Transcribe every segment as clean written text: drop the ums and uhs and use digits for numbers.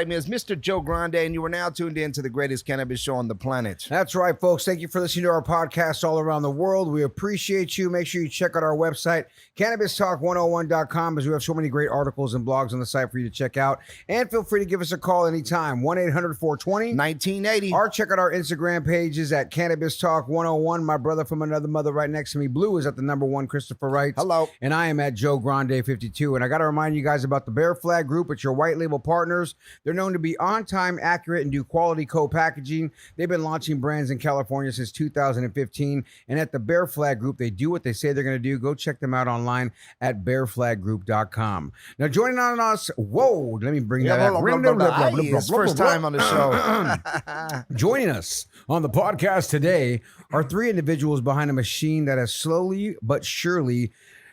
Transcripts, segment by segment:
My name is Mr. Joe Grande, and you are now tuned in to the greatest cannabis show on the planet. That's right, folks. Thank you for listening to our podcast all around the world. We appreciate you. Make sure you check out our website, cannabistalk101.com, as we have so many great articles and blogs on the site for you to check out. And feel free to give us a call anytime, 1-800-420-1980. Or check out our Instagram pages at Cannabis Talk 101. My brother from another mother right next to me, Blue, is at the number one, Christopher Wright. Hello. And I am at Joe Grande 52. And I got to remind you guys about the Bear Flag Group. It's your white label partners. They're known to be on time, accurate, and do quality co-packaging. They've been launching brands in California since 2015. And at the Bear Flag Group, they do what they say they're going to do. Go check them out online at bearflaggroup.com. Now, joining on us, let me bring that up. It's first time on the show. Joining us on the podcast today are three individuals behind a machine that has slowly but surely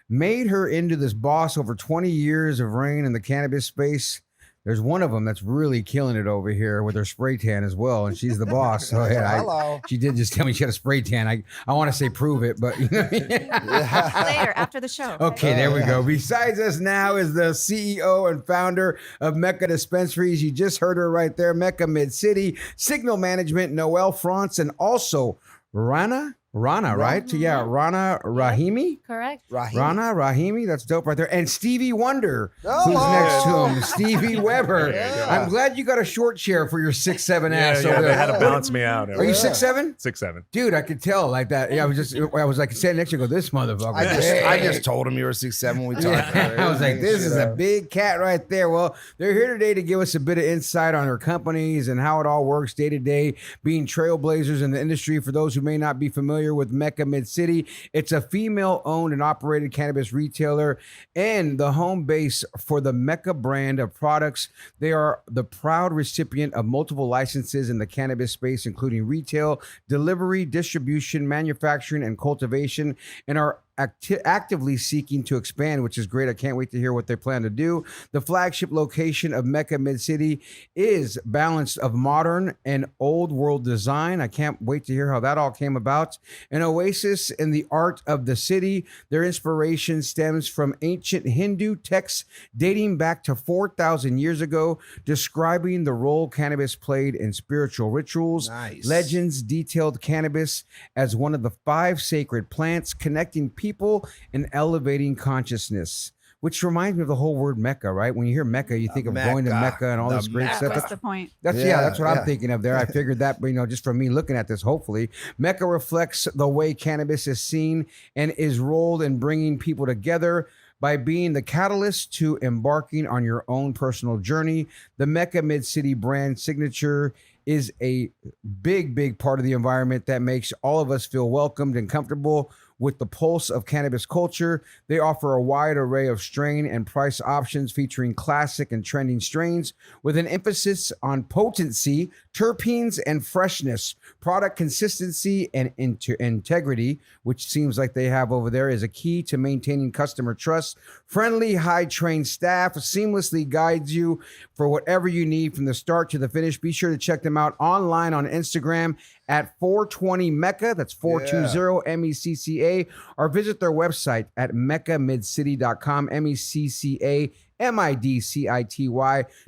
made her into this boss over 20 years of reign in the cannabis space. There's one of them that's really killing it over here with her spray tan as well, and she's the boss. So Hello. She did just tell me she had a spray tan. I want to say prove it, but you know what I mean? Later, after the show. Okay, there we go. Besides us now is the CEO and founder of Mecca Dispensaries. You just heard her right there, Mecca Mid-City, Signal Management, Noelle France, and also Rana, right? So yeah, Rana Rahimi. Correct. Rana Rahimi, that's dope right there. And Stevie Wonder, who's next to him, Stevie Weber. Yeah. I'm glad you got a short chair for your 6'7" ass over They there. had to bounce me out. Are you 6'7"? 6'7". Dude, I could tell like that. Yeah, I was like standing next to you, go, this motherfucker. I just told him you were 6'7" when we talked. I was like, this is a big cat right there. Well, they're here today to give us a bit of insight on their companies and how it all works day to day, being trailblazers in the industry. For those who may not be familiar with Mecca Mid-City, it's a female-owned and operated cannabis retailer and the home base for the Mecca brand of products. They are the proud recipient of multiple licenses in the cannabis space, including retail, delivery, distribution, manufacturing, and cultivation, and are actively seeking to expand, which is great. I can't wait to hear what they plan to do. The flagship location of Mecca Mid-City is balanced of modern and old world design. I can't wait to hear how that all came about. An oasis in the art of the city. Their inspiration stems from ancient Hindu texts dating back to 4,000 years ago, describing the role cannabis played in spiritual rituals. Nice. Legends detailed cannabis as one of the 5 sacred plants, connecting people and elevating consciousness, which reminds me of the whole word Mecca, right? When you hear Mecca, you think of going to Mecca and all this great stuff. That's the point. That's what I'm thinking of there. I figured that, just from me looking at this, hopefully. Mecca reflects the way cannabis is seen and is rolled in bringing people together by being the catalyst to embarking on your own personal journey. The Mecca Mid-City brand signature is a big part of the environment that makes all of us feel welcomed and comfortable with the pulse of cannabis culture. They offer a wide array of strain and price options featuring classic and trending strains with an emphasis on potency, terpenes, and freshness. Product consistency and integrity, which seems like they have over there, is a key to maintaining customer trust. Friendly, high-trained staff seamlessly guides you for whatever you need from the start to the finish. Be sure to check them out online on Instagram at 420 Mecca, that's 420 MECCA, or visit their website at meccamidcity.com, MECCAMIDCITY,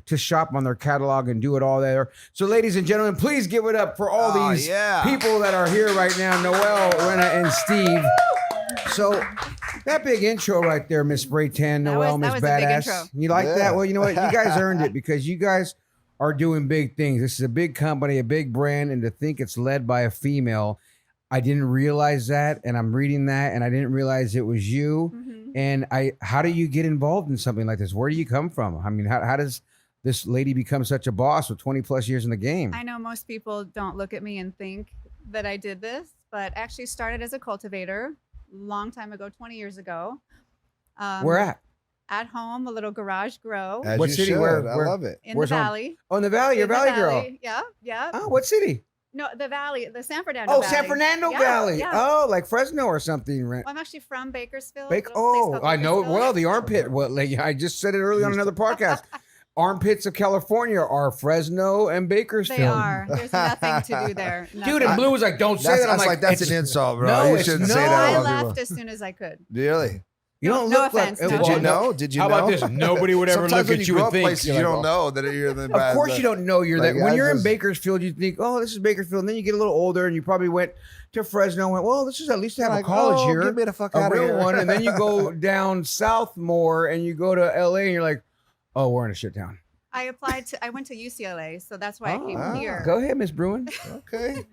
to shop on their catalog and do it all there. So, ladies and gentlemen, please give it up for all these people that are here right now, Noelle, Rena, and Steve. So, that big intro right there, Miss Spray Tan, Noelle, Miss Badass. You like that? Well, you know what? You guys earned it because you guys are doing big things. This is a big company, a big brand, and to think it's led by a female, I didn't realize that, and I'm reading that, and I didn't realize it was you. Mm-hmm. And how do you get involved in something like this? Where do you come from? I mean, how does this lady become such a boss with 20 plus years in the game? I know most people don't look at me and think that I did this, but actually started as a cultivator long time ago, 20 years ago. Where at? At home, a little garage grow. As What you city? should. Where- I where- love it. In Where's the home? valley. Oh, in the Valley. You're a In the Valley girl. Yeah. Oh, what city? No, the valley, the San Fernando Oh, Valley. San Fernando Yeah, Valley. yeah. Oh, like Fresno or something. Right? Well, I'm actually from Bakersfield. Bake. a little place Oh, called I know it Bakersfield. well. The armpit. Well, like I just said it earlier on another podcast. Armpits of California are Fresno and Bakersfield. They are. There's nothing to do there. Dude, Nothing. and Blue was like, "Don't say That's, that." I'm that's like that's it's- an insult, bro. No, you it's shouldn't no. say that. I about left people. as soon as I could. Really? You don't No look like. offense, no. Did you know? Did you How know? about this? Nobody would ever Sometimes look when at you you grow and up think places, you're you like, don't know that you're the bad. Of course, you don't know you're Like, that. When I you're in just- Bakersfield, you think, oh, this is Bakersfield. And then you get a little older and you probably went to Fresno and went, well, this is at least to have Like, a college oh, here. get me the fuck A out of real here. one. And then you go down south more and you go to LA and you're like, oh, we're in a shit town. I went to UCLA, so that's why I came Ah. here. Go ahead, Miss Bruin. Okay.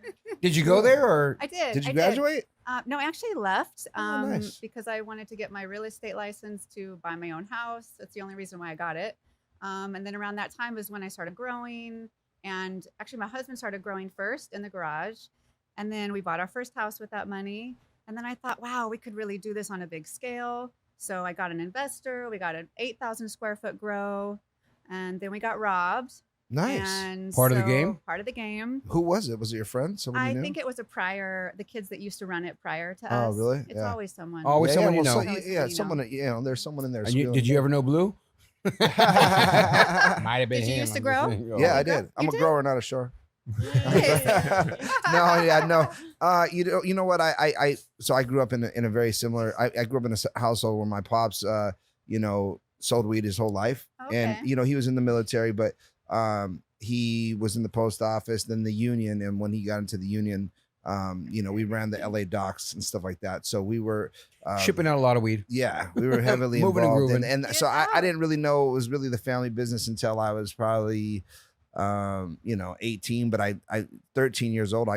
Did you go there or? I did. Did you I graduate? No, I actually left Oh, nice. because I wanted to get my real estate license to buy my own house. That's the only reason why I got it. And then around that time was when I started growing. And actually, my husband started growing first in the garage. And then we bought our first house with that money. And then I thought, wow, we could really do this on a big scale. So I got an investor. We got an 8,000 square foot grow. And then we got robbed. Nice. And Part of the game? Part of the game. Who was it? Was it your friend? Someone you I knew? think it was the kids that used to run it prior to Oh, us. really? It's Yeah. always someone. Always someone you know. so, Always yeah, somebody you someone. There's someone in there. And did you ever know Blue? Might have been Did you him. used to I'm just grow? saying. Oh. Yeah, I You did. I'm you a did? grower, not a shower. Nice. No. You know what? So I grew up in a very similar. I grew up in a household where my pops, sold weed his whole life, Okay. and he was in the military, but he was in the post office, then the union, and when he got into the union, we ran the LA docks and stuff like that. So we were Shipping out a lot of weed. Yeah, we were heavily Moving and involved, grooving. and Get so I out. didn't really know it was really the family business until I was probably 18, but I 13 years old,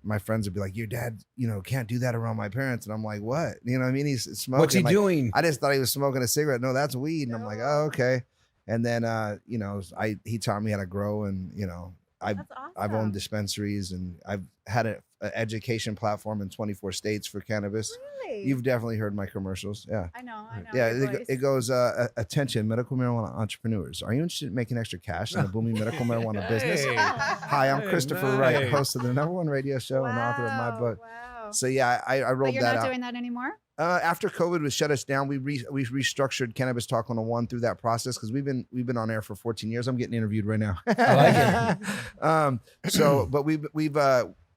my friends would be like, your dad, can't do that around my parents. And I'm like, what? You know what I mean? He's smoking. What's he Like, doing? I just thought he was smoking a cigarette. No, that's weed. And I'm like, oh, okay. And then, he taught me how to grow, and, That's awesome. I've owned dispensaries, and I've had an education platform in 24 states for cannabis. Really? You've definitely heard my commercials. Yeah. I know. Yeah, your it, voice. it goes, attention, medical marijuana entrepreneurs. Are you interested in making extra cash in the booming medical marijuana business? Hey. Hi, I'm Hey, Christopher Wright, nice. host of the #1 radio show and author of my Wow, book. Wow. So yeah, I But rolled you're that not out. doing that anymore? After COVID was shut us down, we restructured Cannabis Talk 101 through that process, because we've been on air for 14 years. I'm getting interviewed right now. I like it. But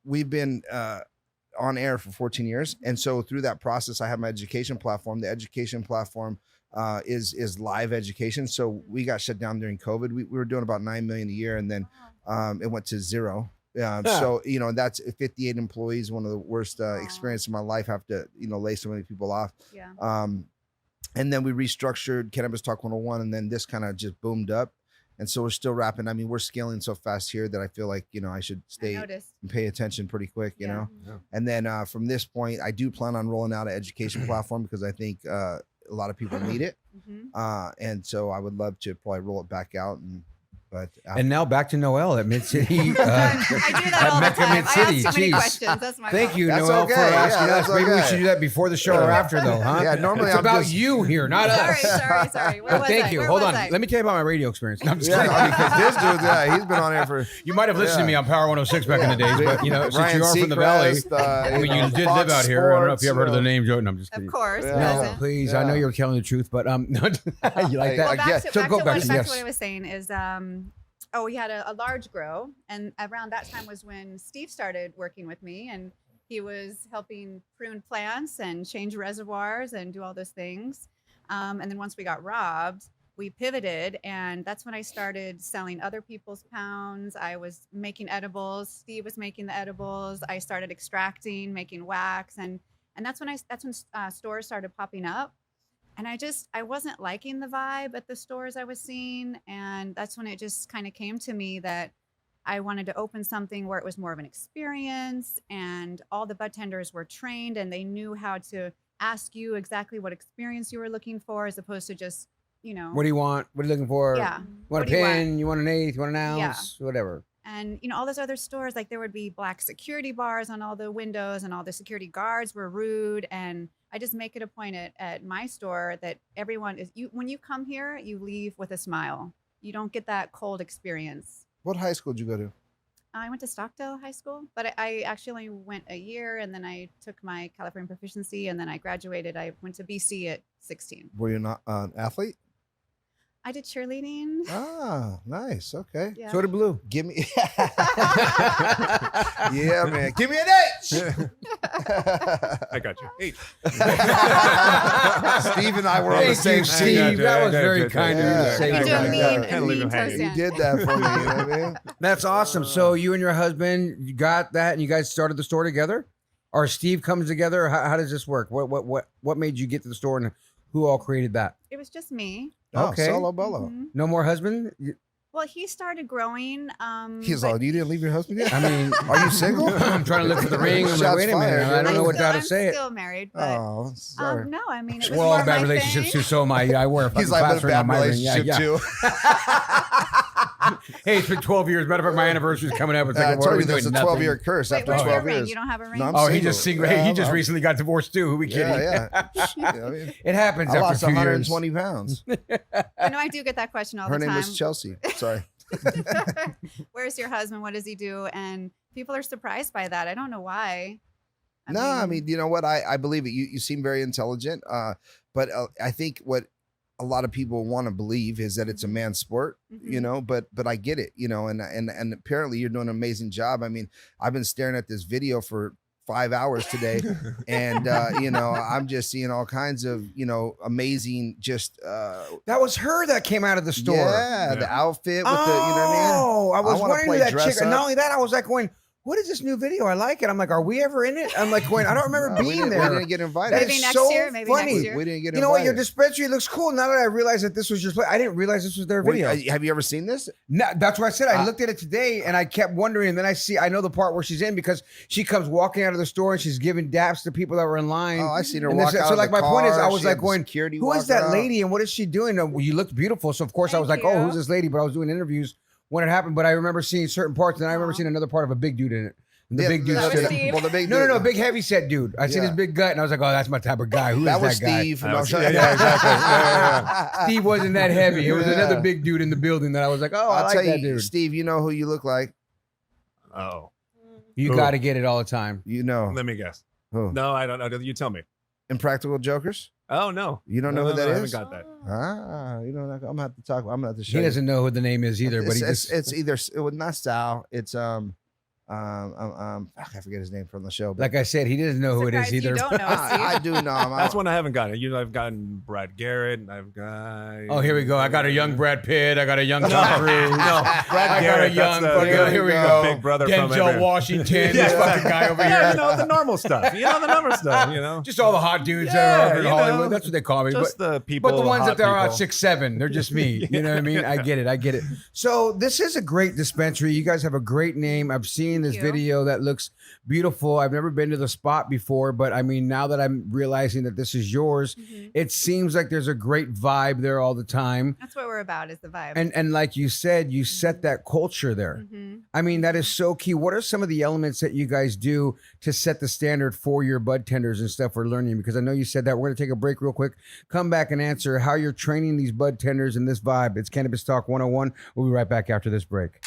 we've been on air for 14 years, and so through that process, I have my education platform. The education platform is live education. So we got shut down during COVID. We were doing about $9 million a year, and then it went to zero. So that's 58 employees. One of the worst experience of my life. Have to lay so many people off. Yeah. And then we restructured Cannabis Talk 101, and then this kind of just boomed up. And so we're still rapping. I mean, we're scaling so fast here that I feel like I should I stay noticed. and pay attention pretty quick. You Yeah. know. Yeah. And then from this point, I do plan on rolling out an education platform, because I think a lot of people need it. Mhm. And so I would love to probably roll it back out. And now back to Noel at Mid City. I do that all the Mecca time. I Mid-City. ask too many Jeez. questions. That's my Thank fault. you, That's Noel, okay. for asking Yeah, us. that's Maybe we okay. should do that before the show or after, though, huh? Yeah, normally it's I'm about just- you here, not us. Sorry. Where was Thank I? you. Where Hold was on. I? Let me tell you about my radio experience. No, I'm just Yeah, kidding. because this dude, he's been on here for. You might have listened to me on Power 106 back in the days, but since Ryan you are from the valley, Seacrest, I mean, you did Fox live out here. I don't know if you ever heard of the Sports, name Joe. No, I'm just Of kidding. course. Yeah. No, Present. please. I know Yeah. you're telling the truth, but you like that? Well, I back get- to, So back go to back what, to- back yes. to what I was saying is, we had a large grow, and around that time was when Steve started working with me, and he was helping prune plants and change reservoirs and do all those things. And then once we got robbed, we pivoted, and that's when I started selling other people's pounds. I was making edibles. Steve was making the edibles. I started extracting, making wax, and that's when stores started popping up. And I wasn't liking the vibe at the stores I was seeing. And that's when it just kind of came to me that I wanted to open something where it was more of an experience, and all the bud tenders were trained and they knew how to ask you exactly what experience you were looking for, as opposed to just, What do you want? What are you looking for? yeah. You want What a do you want? pin? You want an eighth? You want an Yeah. ounce? Whatever. And all those other stores, like there would be black security bars on all the windows, and all the security guards were rude. And I just make it a point at my store that everyone is when you come here, you leave with a smile. You don't get that cold experience. What high school did you go to? I went to Stockdale High School, but I actually only went a year, and then I took my California proficiency, and then I graduated. I went to BC at 16. Were you not an athlete? I did cheerleading. Ah, nice. Okay. Yeah. So did Blue. Give me. Yeah, man. Give me an H. I got you. H. Steve and I were on the Thank same you, team. Steve. That was Yeah, very yeah, kind yeah. of you to Yeah. say You do Yeah. a that. mean, Yeah. Kinda leave him hanging. You toast did that for me. You know what I mean? That's awesome. So you and your husband, you got that, and you guys started the store together, or Steve comes together. Or how does this work? What made you get to the store, and who all created that? It was just me. Oh, Okay. solo bolo. Mhm. No more husband. Well, he started growing. He's but like, you didn't leave your husband yet? I mean, Are you single? I'm trying to look at the ring. I'm like, Shots wait a minute. fired, I don't know what how to I'm say it. still married, but Oh, sorry. no, I mean, it was We're all more in bad my relationships thing. too. So am I. I wear a fucking He's like, class but a ring on bad my ring. Yeah, relationship yeah. too. Hey, it's been 12 years. Matter of fact, my anniversary is coming up. It's like, I what are told we you there's a doing? 12-year curse Wait, after where's your 12 ring? years. You don't have a ring? No, I'm Oh, he just single. single. Yeah, He just I'm- recently got divorced too. Who we kidding? Yeah. I mean, It happens I after lost a few years. 120 pounds. I do get that question all Her the name time. was Chelsea. Sorry. Where's your husband? What does he do? And people are surprised by that. I don't know why. I mean, you know what? I believe it. You seem very intelligent. But I think what a lot of people want to believe is that it's a man's sport, you Mhm. know, but I get it, you know, and apparently you're doing an amazing job. I mean, I've been staring at this video for 5 hours today and you know, I'm just seeing all kinds of, you know, amazing just That was her that came out of the store. yeah, the outfit with the, you know what I mean? Oh, I was wanna wondering play who that dress chick. And not up. only that, I was like going, what is this new video? I like it. I'm like, are we ever in it? I'm like going, I don't remember No, we being didn't- there. We didn't get invited. That Maybe is next so year, maybe funny. next year. We didn't get You invited. know what? Your dispensary looks cool. Now that I realize that this was your place, I didn't realize this was their Wait, video. have you ever seen this? No, that's what I said. I looked at it today and I kept wondering. And then I know the part where she's in because she comes walking out of the store and she's giving daps to people that were in line. Oh, I seen her And walk this- out. so of like the my point is, I car. was She like had going, security who is walking that out. lady and what is she doing? You looked beautiful. So of course I was like, Thank oh, you. who's this lady? But I was doing interviews when it happened. But I remember seeing certain parts and I remember Aw. seeing another part of a big dude in it. And the Yeah, big dude That was stood up. Steve. Well, the big No, dude- big heavy set dude. I seen Yeah. his big gut and I was like, oh, that's my type of guy. Who is That that was guy? Steve. That No, was- shut- yeah, exactly. Yeah. Steve wasn't that heavy. It was Yeah. another big dude in the building that I was like, oh, I I'll like tell that you, dude. Steve, you know who you look like? Oh, You Who? got to get it all the time. You know. let me guess. Who? No, I don't know. You tell me. Impractical Jokers? Oh no, You don't know No, who that I is? haven't got that. Ah, you know, I'm gonna have to talk. I'm gonna have to show He you. doesn't know who the name is either, but he just it's either it was not Sal. It's I forget his name from the show. But like I said, he doesn't know who it is Surprised you either. don't know, Steve. I do know him. That's one I haven't gotten. You know, I've gotten Brad Garrett. And I've got. Oh, here we go. I got a young Brad Pitt. I got a young Tom Cruise. No, I Brad got a Garrett. young. That's the, fucking- here we go. Big brother from Denzel every- Washington. Yeah. This fucking guy over Yeah, here. you know the normal stuff. You know the normal stuff. You know, Just all the hot dudes that Yeah, are over in you Hollywood. know, That's what they call me. just the people. But the ones hot that they're out people. 6'7", they're just me. You know what I mean? I get it. I get it. So this is a great dispensary. You guys have a great name. I've seen this you. video that looks beautiful. I've never been to the spot before, but I mean, now that I'm realizing that this is yours, Mhm. it seems like there's a great vibe there all the time. That's what we're about, is the vibe. And like you said, you set that culture there. Mhm. I mean, that is so key. What are some of the elements that you guys do to set the standard for your bud tenders and stuff we're learning? Because I know you said that. We're going to take a break real quick. Come back and answer how you're training these bud tenders in this vibe. It's Cannabis Talk 101. We'll be right back after this break.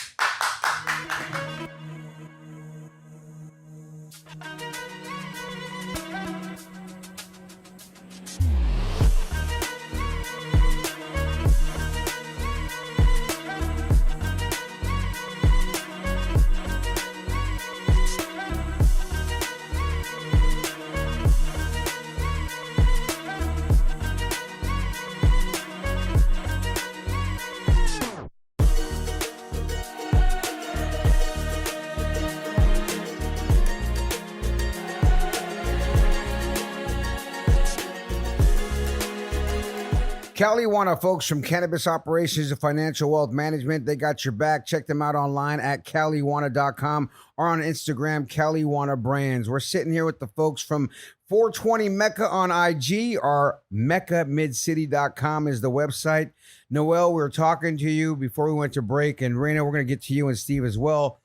Caliwana, folks from Cannabis Operations and Financial Wealth Management, they got your back. Check them out online at caliwana.com or on Instagram, Caliwana Brands. We're sitting here with the folks from 420 Mecca on IG, or meccamidcity.com is the website. Noel, we were talking to you before we went to break, and Raina, we're going to get to you and Steve as well.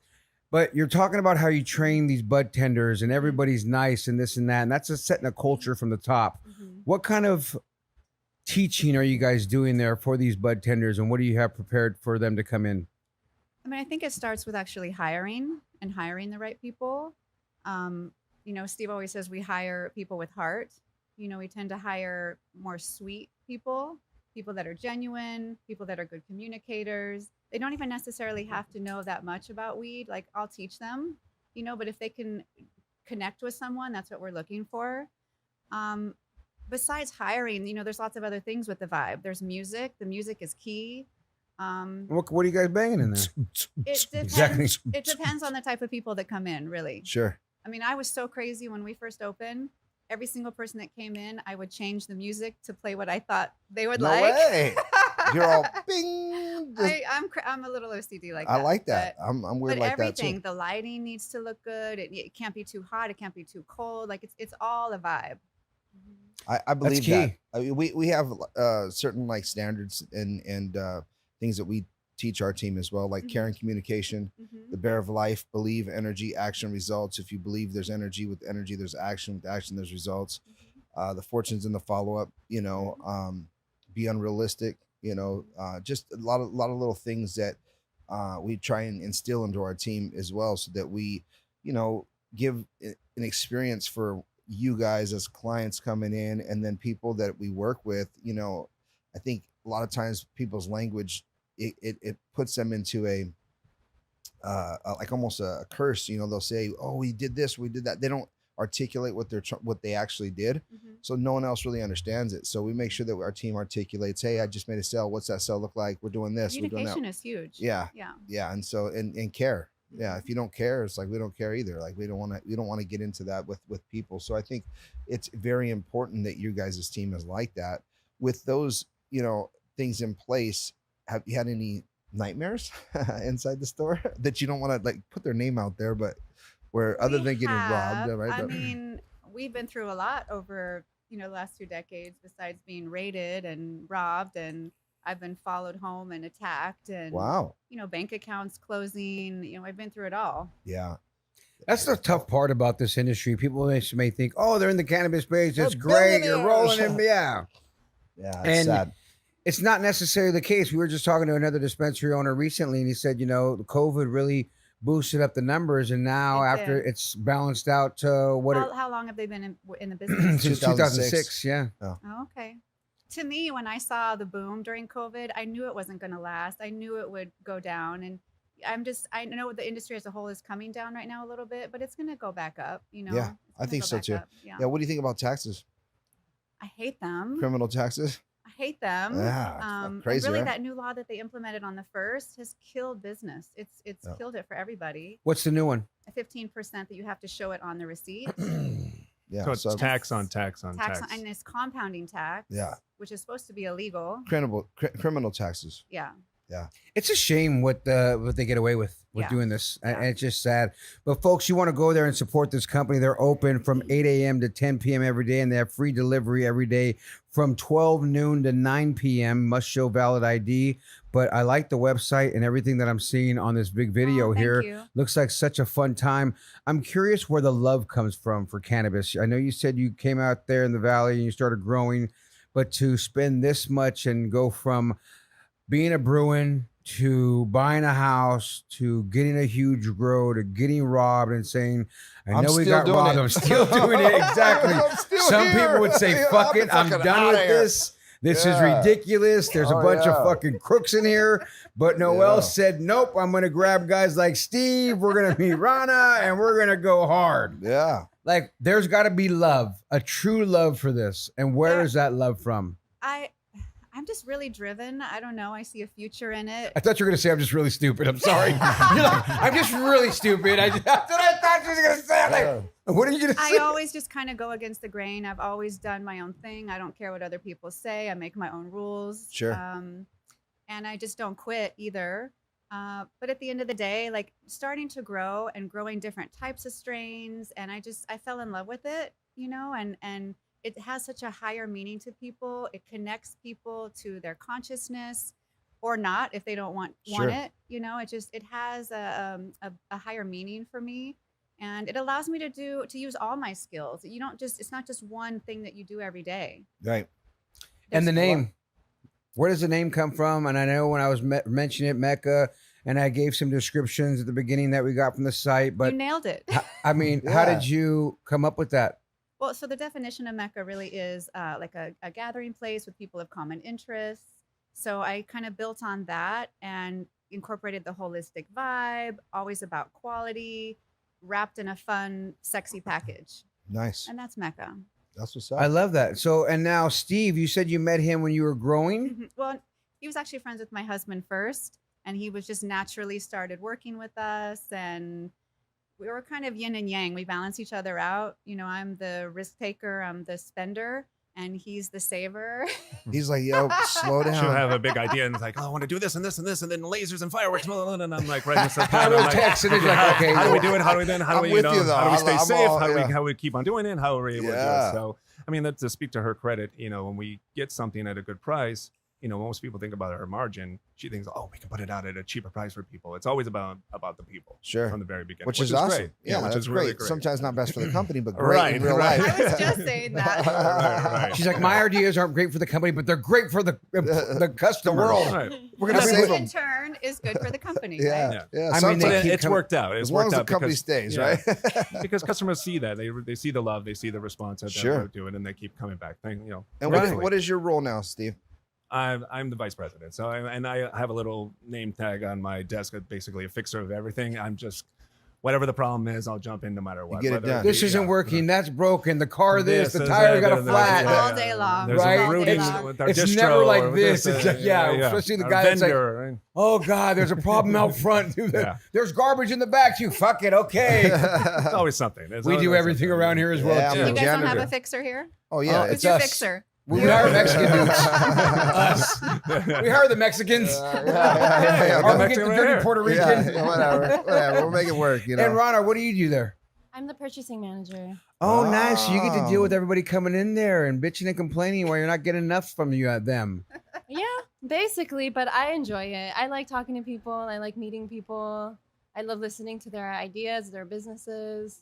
But you're talking about how you train these bud tenders and everybody's nice and this and that, and that's just setting a culture from the top. Mhm. What kind of teaching are you guys doing there for these bud tenders, and what do you have prepared for them to come in? I mean, I think it starts with actually hiring the right people. You know, Steve always says we hire people with heart. You know, we tend to hire more sweet people people that are genuine, people that are good communicators. They don't even necessarily have to know that much about weed. Like I'll teach them, but if they can connect with someone, that's what we're looking for. Besides hiring, there's lots of other things with the vibe. There's music. The music is key. What are you guys banging in there? It depends. Exactly. It depends on the type of people that come in, really. Sure. I mean, I was so crazy when we first opened. Every single person that came in, I would change the music to play what I thought they would No like. way. You're all bing. I'm a little OCD like that. I like that. But, I'm weird like that everything, too. the lighting needs to look good. It can't be too hot. It can't be too cold. Like it's all a vibe. I believe key. that. I mean, we have certain like standards and things that we teach our team as well, like care and communication, the bear of life, believe, energy, action, results. If you believe there's energy, with energy there's action, with action there's results. The fortunes in the follow-up, be unrealistic, just a lot of little things that we try and instill into our team as well, so that we, give an experience for you guys as clients coming in, and then people that we work with. I think a lot of times people's language, it puts them into a like almost a curse. They'll say, oh, we did this, we did that. They don't articulate what they actually did. So no one else really understands it. So we make sure that our team articulates, hey, I just made a sale. What's that sale look like? We're doing this. We're doing that. Communication is huge. Yeah. Yeah. Yeah. And so, and care. Yeah. If you don't care, it's like, we don't care either. Like we don't want to get into that with people. So I think it's very important that you guys' team is like that. With those, things in place, have you had any nightmares inside the store that you don't want to like put their name out there, but where other than getting robbed, right? I mean, we've been through a lot over, the last 2 decades, besides being raided and robbed, and I've been followed home and attacked, and wow, bank accounts closing. I've been through it all. Yeah. That's the tough part about this industry. People may think, oh, they're in the cannabis space. It's great. You're rolling in. Yeah. Yeah. It's And sad. it's not necessarily the case. We were just talking to another dispensary owner recently, and he said, the COVID really boosted up the numbers, and now after it's balanced out to what how long have they been in the business? since 2006. Yeah. Oh, okay. To me, when I saw the boom during COVID, I knew it wasn't going to last. I knew it would go down, and I know the industry as a whole is coming down right now a little bit, but it's going to go back up. Yeah, I think so too. Yeah. What do you think about taxes? I hate them. Criminal taxes? I hate them. Yeah, and crazy. really, Right? that new law that they implemented on the 1st has killed business. It's killed it for everybody. What's the new one? 15% that you have to show it on the receipt. Yeah. So it's tax on tax on tax. And it's compounding tax. Yeah. Which is supposed to be illegal. Criminal taxes. Yeah. Yeah. It's a shame what they get away with doing this. Yeah. And it's just sad. But folks, you want to go there and support this company. They're open from 8 a.m. to 10 p.m. every day, and they have free delivery every day from 12 noon to 9 p.m. Must show valid ID. But I like the website and everything that I'm seeing on this big video here. You. Looks like such a fun time. I'm curious where the love comes from for cannabis. I know you said you came out there in the valley and you started growing, but to spend this much and go from being a Bruin to buying a house to getting a huge grow to getting robbed and saying, I know we got robbed. I'm still doing it. Exactly. Some people would say, fuck it. I'm done with this. This is ridiculous. There's a bunch of fucking crooks in here. But Noel said, nope, I'm going to grab guys like Steve. We're going to meet Rana and we're going to go hard. Yeah. Like there's got to be love, a true love for this. And where is that love from? I'm just really driven. I don't know. I see a future in it. I thought you were going to say I'm just really stupid. I'm sorry. You're like, I'm just really stupid. That's what I thought you were going to say. I'm like, what are you going to say? I always just kind of go against the grain. I've always done my own thing. I don't care what other people say. I make my own rules. Sure. And I just don't quit either. But at the end of the day, like starting to grow and growing different types of strains. And I fell in love with it, and it has such a higher meaning to people. It connects people to their consciousness, or not if they don't want it. It has a higher meaning for me, and it allows me to use all my skills. It's not just one thing that you do every day. Right. And the name, where does the name come from? And I know when I was mentioning it, Mecca, and I gave some descriptions at the beginning that we got from the site, but you nailed it. I mean, how did you come up with that? Well, so the definition of Mecca really is like a gathering place with people of common interests. So I kind of built on that and incorporated the holistic vibe, always about quality, wrapped in a fun, sexy package. Nice. And that's Mecca. That's what's I up. love that. So, and now, Steve, you said you met him when you were growing. Well, he was actually friends with my husband first, and he was just naturally started working with us. And we were kind of yin and yang. We balance each other out. You know, I'm the risk taker, I'm the spender, and he's the saver. He's like, yo, slow She'll down. have a big idea and it's like, oh, I want to do this and this and this, and then lasers and fireworks. And I'm like, writing this I down. will I'm like, text and he's like, okay. how do we do it? How do we then? How do I'm we, with you, though. how do we stay I'm safe? all- How do yeah. we keep on doing it? How are we able to do Yeah. it? So, I mean, that's to speak to her credit. You know, when we get something at a good price, you know, most people think about her margin. She thinks, oh, we can put it out at a cheaper price for people. It's always about the people. Sure. From the very beginning, Which is awesome. great. Yeah, which that's is really great. great. Sometimes not best for the company, but great Right, in real right. life. I was just saying that. Right. She's like, my ideas aren't great for the company, but they're great for the customer. world. Right. We're gonna Which save in them. turn is good for the company, Yeah, right? Yeah. yeah. I mean, Sometimes- they But keep it's coming- worked out. It's as long worked as the out company because- stays, yeah. right? because customers see that they see the love, they see the response that Sure. we're doing, and they keep coming back. You know, And rightfully. what is your role now, Steve? I'm the vice president, so I have a little name tag on my desk, basically a fixer of everything. I'm just whatever the problem is, I'll jump in no matter what. get it Whether done. This be- isn't yeah, working. That's broken. The car this, the is tire that, got a and flat. yeah, All day long. There's Right? a routing It's- with our it's distro never like or this. It's like, yeah, especially the our guy that's like, vendor, right? Oh God, there's a problem out front. Dude. Yeah. There's garbage in the back. You fuck it. Okay. It's always something. It's We always do everything something. around here as well. Yeah, too. I'm You a guys don't have janitor. a fixer here? Oh yeah, It's Who's your us. fixer? We hire Mexican dudes. Us. We hire the Mexicans. yeah. Or we Mexican get the right dirty here. Puerto Rican. yeah, whatever. We'll make it work. You know. And Rana, what do you do there? I'm the purchasing manager. Oh, nice. So you get to deal Wow. with everybody coming in there and bitching and complaining while you're not getting enough from you at them. Yeah, basically, but I enjoy it. I like talking to people. I like meeting people. I love listening to their ideas, their businesses.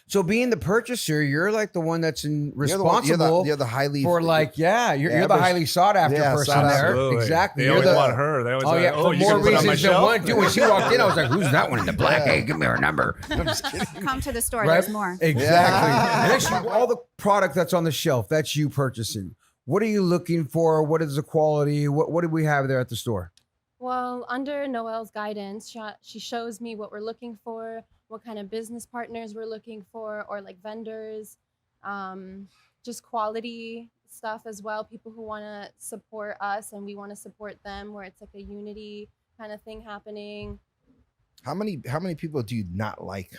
So being the purchaser, you're like the one that's responsible You're the highly for like, yeah, you're the Average- highly sought after Yeah, person sought there. after. Absolutely. Exactly. They You're always the- want her. They always Oh like, yeah, oh, for you more can put it on my reasons than shelf? one. Too. When she walked in, I was like, "Who's that one in the black? Hey, give me her number." I'm just kidding. Come to the store. Right? There's more. Exactly. Yeah. And then all the product that's on the shelf, that's you purchasing. What are you looking for? What is the quality? What do we have there at the store? Well, under Noelle's guidance, she shows me what we're looking for, what kind of business partners we're looking for, or like vendors, just quality stuff as well. People who want to support us and we want to support them, where it's like a unity kind of thing happening. How many people do you not like?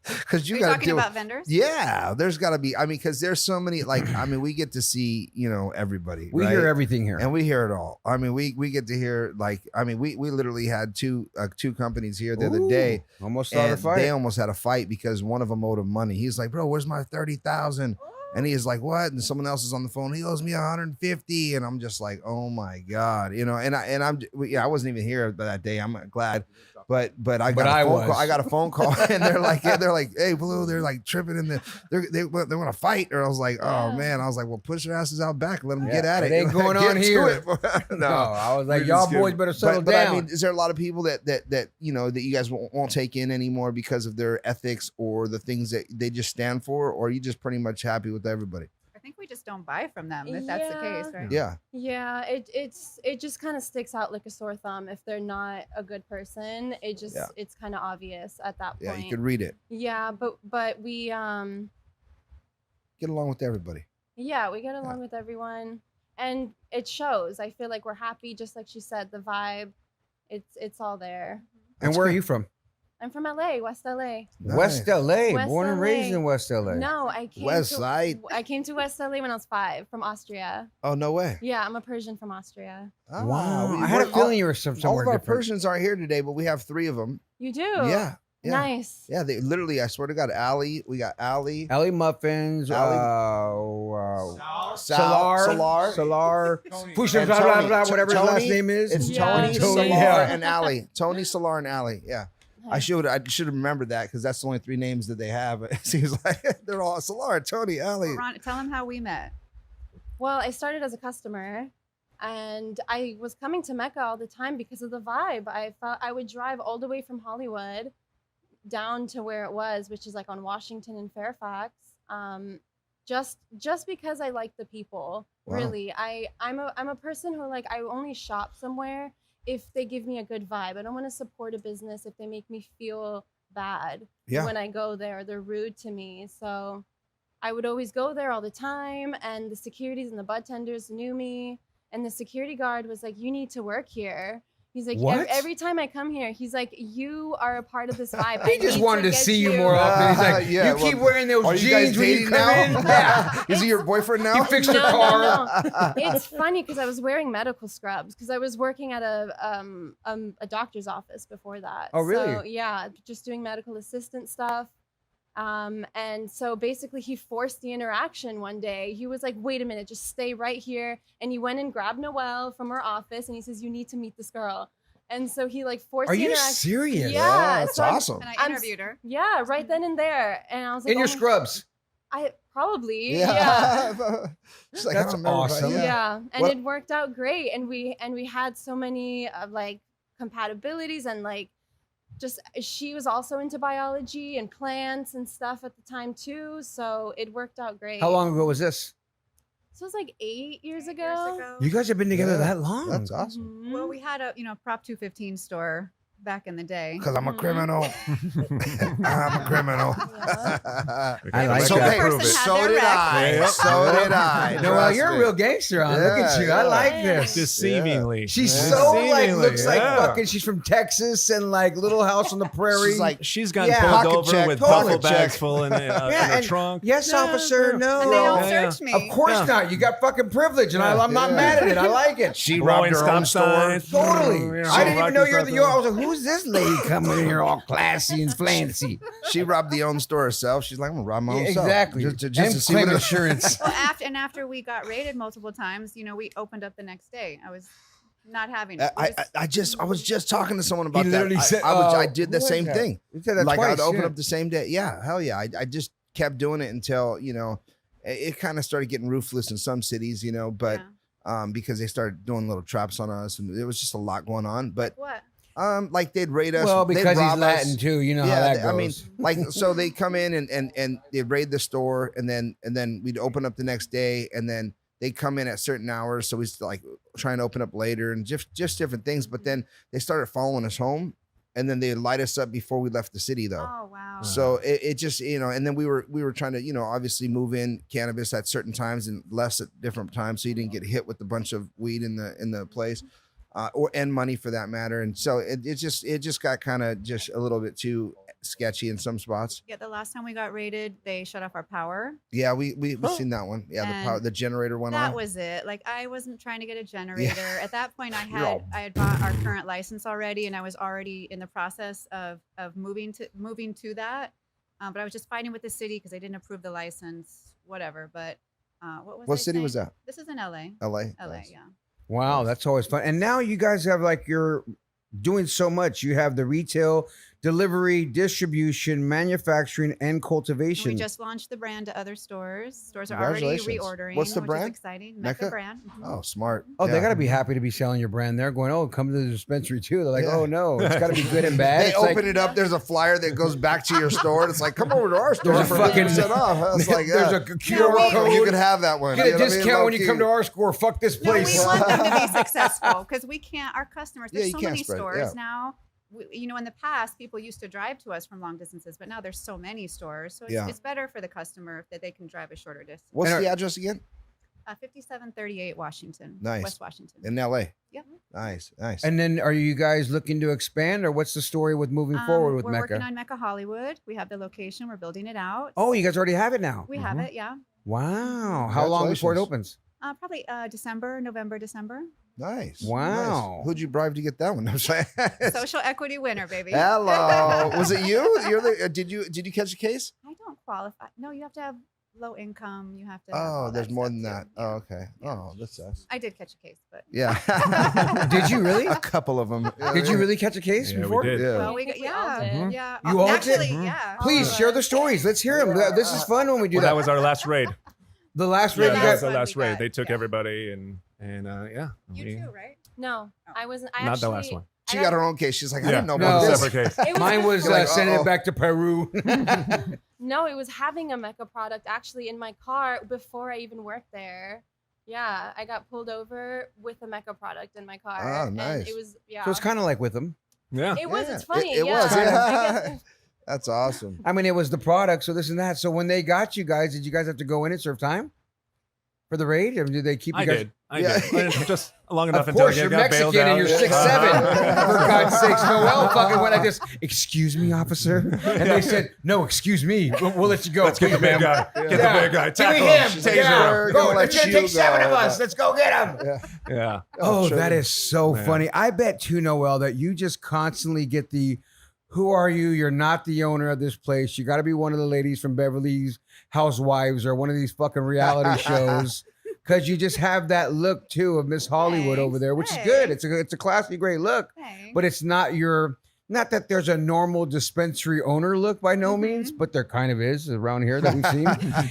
Because you Are you got to talking deal. about vendors? Yeah, there's got to be. I mean, because there's so many. Like, I mean, we get to see, everybody. We right? hear everything here. and we hear it all. I mean, we get to hear we literally had two companies here the other Ooh, day, almost started a and fight. they almost had a fight because one of them owed him money. He's like, "Bro, where's my 30,000?" And he's like, "What?" And someone else is on the phone. He owes me 150, and I'm just like, "Oh my god," And I wasn't even here that day. I'm glad. But I got a phone call. was. I got a phone call, and they're like, "Hey, Blue," they're like tripping in they want to fight. Or I was like, "Oh Yeah. man," I was like, "Well, push your asses out back, let them Yeah, get at it it. ain't going Get on to here. it." no, I was like, We're y'all just boys kidding. better settle but down. I mean, is there a lot of people that that you guys won't take in anymore because of their ethics or the things that they just stand for, or are you just pretty much happy with everybody? I think we just don't buy from them if that's the case, right? Yeah, Yeah, it just kind of sticks out like a sore thumb if they're not a good person. It just Yeah. it's kind of obvious at that yeah, point. you could read it. Yeah, but we Get along with everybody. yeah, we get along with everyone and it shows. I feel like we're happy, just like she said, the vibe, it's all there. and That's where are good. you from? I'm from LA, West LA. West Nice. LA, West born and raised LA. in West LA. No, I came West to, Side. I came to West LA when I was 5 from Austria. Oh no way! Yeah, I'm a Persian from Austria. Ah, Wow, we- I had a we're- feeling you were all somewhere of our different. Persians aren't here today, but we have 3 of them. You do? Yeah, yeah. Nice. Yeah, they literally. I swear to God, Allie. We got Allie. Alley Muffins, Salar. Pusha, And blah, blah, Tony. blah, whatever his last Tony, name is. It's Yeah, Tony, Tony. Salar, Yeah. and Allie. Tony, Salar, and Allie. Yeah. I should have remembered that because that's the only 3 names that they have. It seems like they're all Salar, Tony, Allie. Ron, tell them how we met. Well, I started as a customer and I was coming to Mecca all the time because of the vibe. I felt I would drive all the way from Hollywood down to where it was, which is like on Washington and Fairfax. Just because I like the people. Wow. Really, I'm a person who like I only shop somewhere if they give me a good vibe. I don't want to support a business if they make me feel bad Yeah. when I go there or they're rude to me. So I would always go there all the time, and the securities and the bud tenders knew me, and the security guard was like, "You need to work here." He's like, What? every time I come here, he's like, "You are a part of this vibe." He I just need wanted to get see you more often. He's like, Yeah, you keep well, wearing those are you guys jeans when you dating come now? in. Yeah. Is he your boyfriend now? You fixed the No, no, car. no. It's funny because I was wearing medical scrubs because I was working at a doctor's office before that. Oh, really? So, yeah, just doing medical assistant stuff. And so basically he forced the interaction one day. He was like, "Wait a minute, just stay right here." And he went and grabbed Noelle from her office and he says, "You need to meet this girl." And so he like forced Are the you interaction. serious? Yeah, that's so I'm- awesome. And I I'm- interviewed her. Yeah, right then and there. And I was like, In your "Oh my-" scrubs. I probably. Yeah. She's like, That's I don't remember, but awesome. Yeah, and What- it worked out great, and we had so many like compatibilities, and like just she was also into biology and plants and stuff at the time too, so it worked out great. How long ago was this? So it was like 8 years 8 ago. You guys have been together Yeah, that long. That's awesome. Mhm. Well, we had a Prop 215 store back in the day. Because I'm a Mhm. criminal. I'm a criminal. I like so, that. hey, Person had so their did rec. I. Yeah. So did I. No, well, Trust you're a me. real gangster, huh? Look at you. Yeah, I like yeah. this. Deceivingly. She's Yeah. so like Deceivingly, looks like yeah. fucking. She's from Texas and like Little House on the Prairie. She's like, She's gotten Yeah. pulled Pocket over check, with totally duffel bags check. full in, Yeah, in her and- trunk. yes, Yeah, officer. yeah. No, And they don't Yeah, search me. of course Yeah. not. You got fucking privilege, and Yeah. I'm not Yeah. mad at it. I like it. she Blowing robbed her own stop store. signs. Totally. You know, I didn't even rocking know you're stuff the. I in. was like, who's this lady coming in here all classy and fancy? She robbed the own store herself. She's like, I'm gonna rob my own Yeah, self. exactly. Just And to see claim what insurance. Well, after we got raided multiple times, we opened up the next day. I was not having it. I was just talking to someone about He that. literally said, I did the what same was that? thing. You said that Like twice, I'd open yeah. up the same day. Yeah, hell yeah. I just kept doing it until it kind of started getting ruthless in some cities, but Yeah. because they started doing little traps on us, and there was just a lot going on. But What? like they'd raid us. Well, they'd because he's rob Latin us. too. You know how Yeah, that goes. I mean, like so they come in and they raid the store, and then we'd open up the next day, and then they come in at certain hours, so we like try and open up later, and just different things. But then they started following us home, and then they light us up before we left the city, though. Oh wow. So it just and then we were trying to obviously move in cannabis at certain times and less at different times, so you didn't get hit with a bunch of weed in the place, and money for that matter. And so it just got kind of just a little bit too sketchy in some spots. Yeah, the last time we got raided, they shut off our power. Yeah, we've seen that one. Yeah, the generator went That on. was it. Like I wasn't trying to get a generator. At that point, I You're all- had bought our current license already, and I was already in the process of moving to that. But I was just fighting with the city because they didn't approve the license, whatever. But what city was saying? that? This is in LA. LA. LA, Nice. yeah. Wow, that's always fun. And now you guys have like you're doing so much. You have the retail, delivery, distribution, manufacturing, and cultivation. We just launched the brand to other stores. Stores are already Congratulations. reordering. What's the which brand? Is exciting. Mecca? Mecca brand. Mhm. Oh, smart. Oh, they Yeah. got to be happy to be selling your brand. They're going, oh, come to the dispensary too. They're like, Yeah. oh no, it's got to be good and bad. They It's open like, it up. There's a flyer that goes back to your store. And it's like, come over to our store There's a for fucking- 50% off. I was like, there's yeah. a You're QR we- welcome. You code. can have that one. Get You a know what I mean? discount when you Low-key. come to our store. Fuck this No, we place. want them to be successful because we can't. Our customers. Yeah, There's you so can't many spread it, stores yeah. now. In the past, people used to drive to us from long distances, but now there's so many stores, so Yeah. it's better for the customer that they can drive a shorter distance. What's And the address again? 5738 Washington, Nice. West Washington. In LA. Yep. Nice. And then are you guys looking to expand or what's the story with moving forward with we're Mecca? working on Mecca Hollywood. We have the location. We're building it out. Oh, you guys already have it now. We have it. Yeah. Wow. How long before it Congratulations. opens? Probably November, December. Nice. Wow. Nice. Who'd you bribe to get that one? I'm saying. Social equity winner, baby. Hello. Was it you? Did you catch a case? I don't qualify. No, you have to have low income. You have to. Have Oh, all there's that more stuff than too. that. Yeah. Oh, okay. Oh, that sucks. I did catch a case, but Yeah. Did you really? A couple of them. Did you really catch a case Yeah, we before? did. Yeah. well, I we think got we all did. Mhm. yeah. You all did? Actually, Mhm. yeah. Please all share of the us. stories. Let's hear them. This is fun when we do Well, that. that was our last raid. The last Yeah, raid you that was guys. the one last we raid. got, They took yeah. everybody and yeah. You too, right? No, I wasn't. I Not actually, the last one. She I got got- her own case. She's like, I Yeah, didn't know No. about this. Separate case. It was Mine was You're like, sending uh-oh. it back to Peru. No, it was having a Mecca product actually in my car before I even worked there. Yeah, I got pulled over with a Mecca product in my car. Oh, nice. And it was, yeah. So it's kind of like with them. Yeah. It was. Yeah, It's funny. it yeah. was, I yeah. guess- That's awesome. I mean, it was the product, so this and that. So when they got you guys, did you guys have to go in and serve time for the raid? Or did they keep you I guys? did. I Yeah. did. Just long enough Of until course, I you're got bailed Mexican out. and you're 6'7". For God's sakes, Noel fucking went like this. Excuse me, officer. And they said, "No, excuse me. We'll let you go. Let's get the Please, big ma'am." guy. Get the big guy. Give me Tackle him. Taser Yeah. him. Go. Gonna It's let gonna take you 7 of go. us. Let's go get him. Yeah. Yeah. Oh, sure. that is so Yeah. funny. I bet too, Noel, that you just constantly get the, who are you? You're not the owner of this place. You got to be one of the ladies from Beverly's Housewives or one of these fucking reality shows. Because you just have that look too of Miss Hollywood over there, which is good. It's a classy, great look, Thanks. but it's not your. Not that there's a normal dispensary owner look by no Mhm. means, but there kind of is around here that we've seen.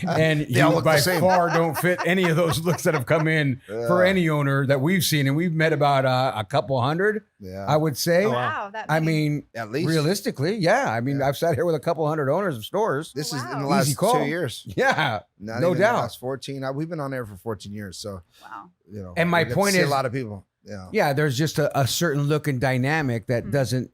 And They all you look the by same. far don't fit any of those looks that have come in for Yeah. any owner that we've seen. And we've met about a couple hundred, Yeah. I would say. Oh, Wow. That I many. mean, At least realistically, yeah. I mean, Yeah. I've sat here with a couple hundred owners of stores. this is in the Wow. Easy last call. 2 years. Yeah. Not No even doubt. The last 14. We've been on air for 14 years, so Wow. you know. And my we get to point see is- a lot of people. Yeah. Yeah, there's just a certain look and dynamic that Mhm. doesn't,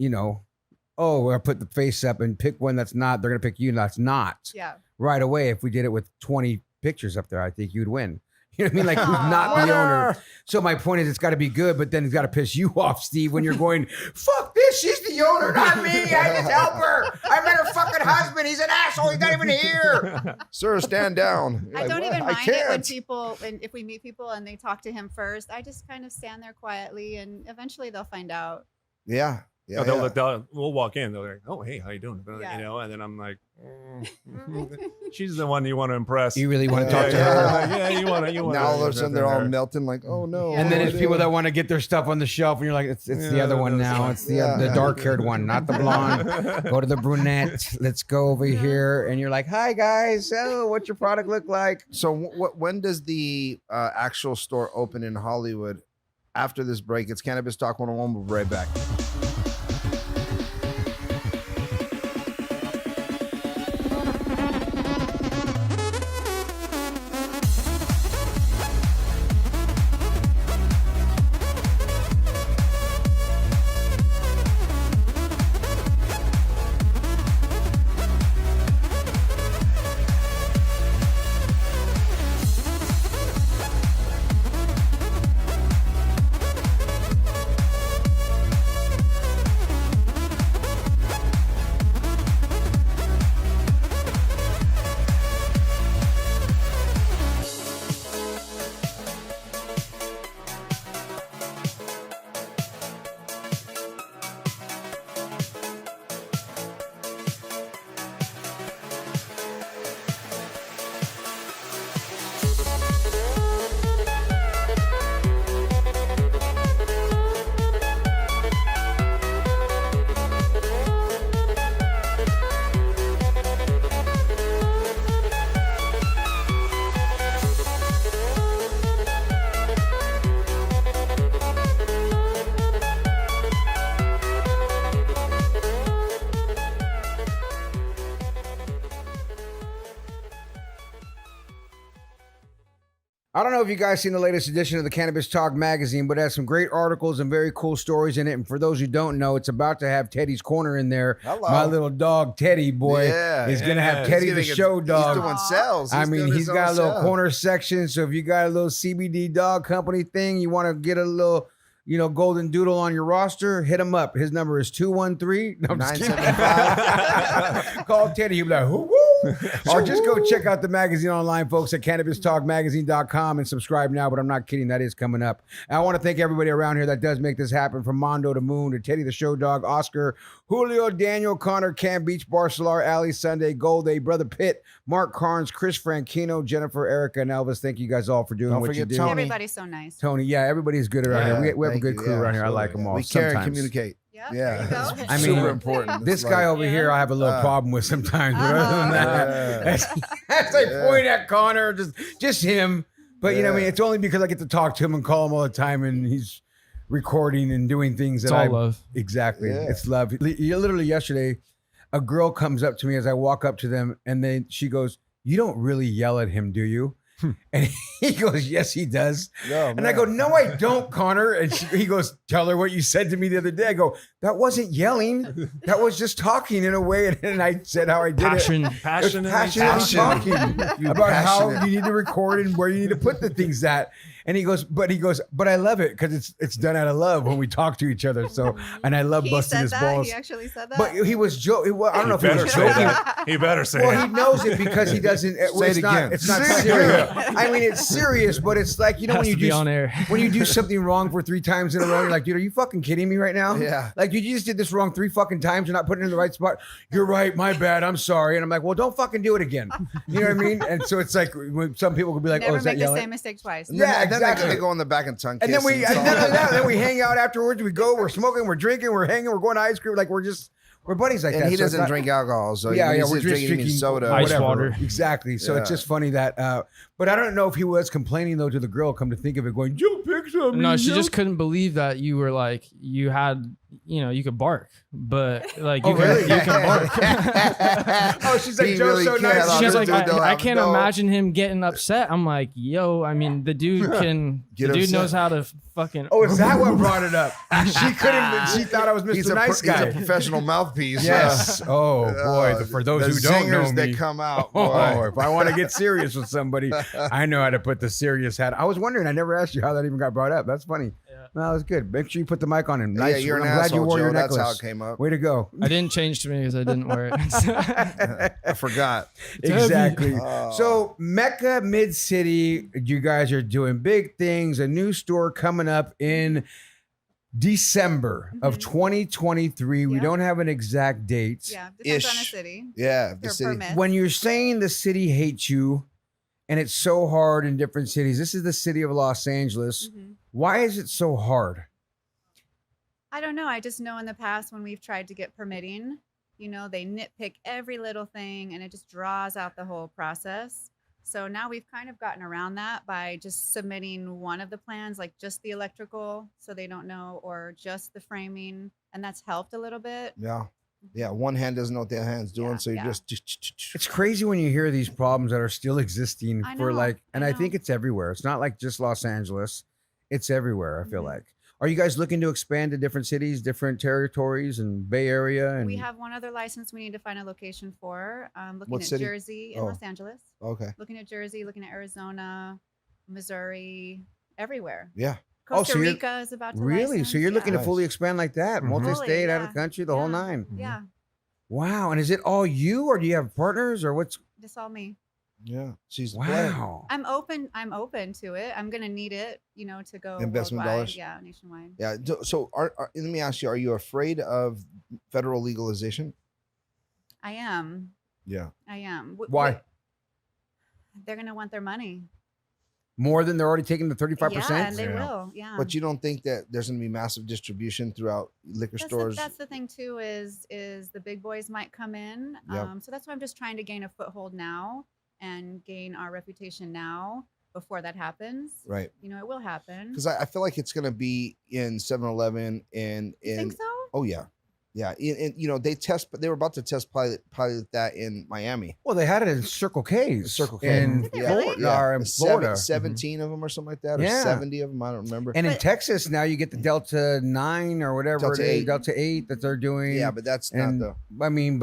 oh, we'll put the face up and pick one that's not. They're going to pick you that's not. Yeah. Right away, if we did it with 20 pictures up there, I think you'd win. You know what I mean? Like, who's not the owner? So my point is, it's got to be good, but then it's got to piss you off, Steve, when you're going, fuck this, she's the owner, not me. I just help her. I met her fucking husband. He's an asshole. He's not even here. Sir, stand down. I Like, don't "What? even I mind it when can't." people, and if we meet people and they talk to him first, I just kind of stand there quietly, and eventually they'll find out. Yeah. Yeah. No, yeah. we'll walk in. They're like, "Oh, hey, how you doing?" Yeah. And then I'm like, "She's the one you want to impress." You really want to Yeah, talk to yeah. her? Yeah, you want to. Now all of a sudden they're all melting, like, oh no. And then Yeah. it's people that want to get their stuff on the shelf, and you're like, it's the Yeah, other one that's now. right. It's the Yeah. dark-haired one, not the blonde. Go to the brunette. Let's go over here. And you're like, hi, guys. Oh, what's your product look like? So when does the actual store open in Hollywood? After this break, it's Cannabis Talk 101. We'll be right back. I don't know if you guys seen the latest edition of the Cannabis Talk magazine, but it has some great articles and very cool stories in it. And for those who don't know, it's about to have Teddy's Corner in there. Hello. My little dog, Teddy boy, Yeah, is going to yeah. have He's Teddy gonna the get- show He's dog. doing sales. I mean, doing he's his got a own little sale. corner section. So if you got a little CBD dog company thing, you want to get a little, golden doodle on your roster, hit him up. His number is 213. No, I'm just kidding. 975. Call Teddy. He'll be like, whoo, woo. Or just go check out the magazine online, folks, at cannabistalkmagazine.com and subscribe now. But I'm not kidding. That is coming up. And I want to thank everybody around here that does make this happen, from Mondo to Moon to Teddy the Show Dog, Oscar, Julio, Daniel, Connor, Cam Beach, Barcelar, Ali, Sunday, Gold A, Brother Pitt, Mark Carnes, Chris Franchino, Jennifer, Erica, and Elvis. Thank you guys all for doing Don't what you forget do. Tony. Everybody's so nice. Tony, yeah, everybody's good around here. We have a Thank good you. crew Yeah, around here. I like absolutely. them all. We care and sometimes. communicate. Yep, Yeah. there you go. I mean, super important. This It's guy like- over here, I have a little problem with sometimes. But other than that, as I Yeah. point at Connor, just him. But you know, what I mean, Yeah. it's only because I get to talk to him and call him all the time, and he's recording and doing things It's that all I love. exactly. Yeah. It's love. Literally yesterday, a girl comes up to me as I walk up to them, and then she goes, "You don't really yell at him, do you?" And he goes, "Yes, he does." No, And I go, "No, I don't, Connor." And he goes, "Tell her what you said to me the other day." I go, "That wasn't yelling. That was just talking in a way." And I said how I did Passion. it. Passionate. Passionately talking You about how passionate. you need to record and where you need to put the things at. And he goes, but I love it because it's done out of love when we talk to each other. So, and I love He busting said his that. balls. He actually said that. But he was joking. I don't know if he better was say joking. that. He better say Well, it. he knows it because he doesn't. Say it again. It's not Say it serious. again. I mean, it's serious, but it's like, when Has you to be do on air. when you do something wrong for 3 times in a row, you're like, dude, are you fucking kidding me right now? Yeah. Like, you just did this wrong 3 fucking times. You're not putting it in the right spot. You're right. My bad. I'm sorry. And I'm like, well, don't fucking do it again. You know what I mean? And so it's like when some people could be like, Never oh, is that make the yelling? same mistake twice. And then, Yeah, and then exactly. they go in the back and tongue kiss. And then it's all- then we hang out afterwards. We go, we're smoking, we're drinking, we're hanging, we're going to ice cream. Like we're buddies like that. and he So it's doesn't not- drink alcohol, so Yeah, when yeah, he's we're just just drinking drinking soda. ice whatever. water. Exactly. So it's Yeah. just funny that, but I don't know if he was complaining though to the girl. Come to think of it, going, "Joe picks on me." No, she Joe." just couldn't believe that you were like you had, you could bark, but like you Oh, can really? you can bark. Oh, she's like, He "Joe's really so can't nice." allow She's this like, dude to I have can't no- imagine him getting upset. I'm like, yo, I mean, the dude can, Get the dude upset. knows how to fucking. Oh, is that what brought it up? She couldn't. She thought I was He's Mr. a, Nice he's a Guy. professional mouthpiece. Yes. Oh boy. For those the who don't know zingers me, that come out. oh, Boy. if I want to get serious with somebody, I know how to put the serious hat. I was wondering. I never asked you how that even got brought up. That's funny. Yeah. No, that was good. Make sure you put the mic on him. Yeah, Nice. you're an I'm glad asshole, you wore Joe. your That's necklace. how it came up. Way to go. I didn't change to me because I didn't wear it. I forgot. Exactly. Oh. So Mecca Mid City, you guys are doing big things. A new store coming up in December of Mhm. 2023. We Yeah. don't have an exact date. Yeah, depends on the Ish. city. Yeah, the Their city. permits. When you're saying the city hates you and it's so hard in different cities, this is the city of Los Angeles. Mhm. Why is it so hard? I don't know. I just know in the past when we've tried to get permitting, they nitpick every little thing and it just draws out the whole process. So now we've kind of gotten around that by just submitting one of the plans, like just the electrical, so they don't know, or just the framing. And that's helped a little bit. Yeah. Yeah. One hand doesn't know what the other hand's doing. Yeah, so you yeah. just. It's crazy when you hear these problems that are still existing I for know, like, and I I think know. it's everywhere. It's not like just Los Angeles. It's everywhere, I feel Mhm. like. Are you guys looking to expand to different cities, different territories and Bay Area? And We have one other license we need to find a location for. Looking What at city? Jersey and Oh. Los Angeles. Okay. Looking at Jersey, looking at Arizona, Missouri, everywhere. Yeah. Oh, Costa so you're- Rica is about to really? So you're looking yeah. to fully expand like that, Mhm. multi-state, Fully, out of the yeah. country, the whole Yeah. nine. Yeah, Wow. And is it all you, or do you have partners, or what's? it's all me. Yeah. She's the player. Wow. I'm open to it. I'm gonna need it, to go Investment worldwide. dollars? Yeah, nationwide. Yeah. So let me ask you, are you afraid of federal legalization? I am. Yeah. I am. Why? They're gonna want their money. More than they're already taking the 35%? Yeah, and they Yeah. will. Yeah. But you don't think that there's going to be massive distribution throughout liquor that's stores? that's the thing too. Is the big boys might come in. Yep. So that's why I'm just trying to gain a foothold now and gain our reputation now before that happens. Right. It will happen. Because I feel like it's going to be in 7-Eleven and You in. think so? Oh, yeah. Yeah. And, they were about to pilot that in Miami. Well, they had it in Circle K's. Circle K. In Did they Florida. really? Or in Florida. 17 of them or something like that, or Yeah. 70 of them. I don't remember. And in But- Texas now you get the Delta 9 or whatever Delta it is, 8. Delta 8 that they're doing. Yeah, but that's and not the. I mean,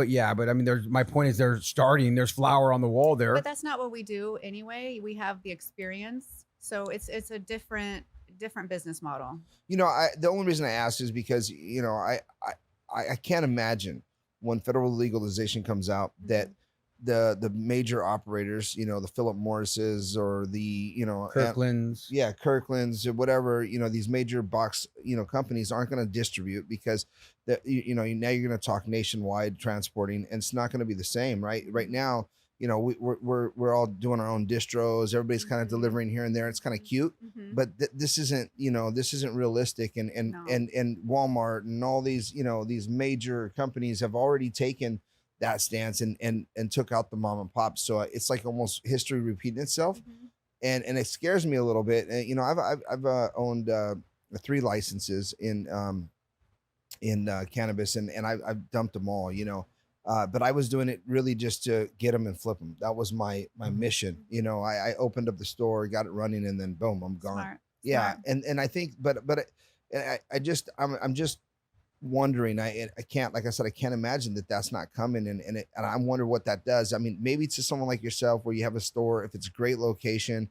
there's my point is they're starting. There's flour on the wall there. But that's not what we do anyway. We have the experience, so it's a different business model. The only reason I asked is because I can't imagine when federal legalization comes out that the major operators, the Philip Morrises or the Kirkland's. yeah, Kirkland's or whatever, these major box, companies aren't going to distribute because now you're going to talk nationwide transporting, and it's not going to be the same, right? Right now, we're all doing our own distros. Everybody's kind of Mhm. delivering here and there. It's kind of cute, Mhm. but this isn't realistic. And No. and Walmart and all these, these major companies have already taken that stance and took out the mom and pop. So it's like almost history repeating itself. Mhm. And it scares me a little bit. And, I've owned 3 licenses in cannabis, and I've dumped them all. But I was doing it really just to get them and flip them. That was my mission. You know, I opened up the store, got it running, and then boom, I'm gone. Smart. Yeah, Smart. and I think, but I'm just wondering. I can't, like I said, I can't imagine that that's not coming, and I wonder what that does. I mean, maybe to someone like yourself, where you have a store, if it's a great location,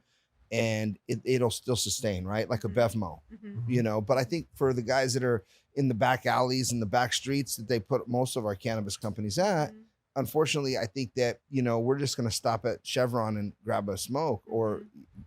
and it'll still sustain, right? Like a Bevmo, Mhm. you know. But I think for the guys that are in the back alleys and the back streets that they put most of our cannabis companies at, Mhm. unfortunately, I think that, you know, we're just going to stop at Chevron and grab a smoke or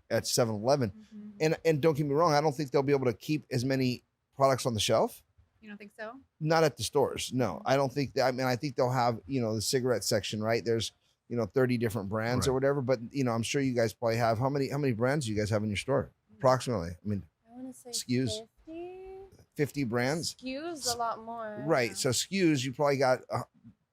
at 7-Eleven. Mhm. And don't get me wrong, I don't think they'll be able to keep as many products on the shelf. You don't think so? Not at the stores. No, I don't think that. I mean, I think they'll have, you know, the cigarette section, right? There's, you know, 30 different brands or Right. whatever. But, you know, I'm sure you guys probably have, how many brands do you guys have in your store? Approximately. I mean, I want to say SKUs. 50. 50 brands. SKUs a lot more. Right. Yeah. So SKUs, you probably got Several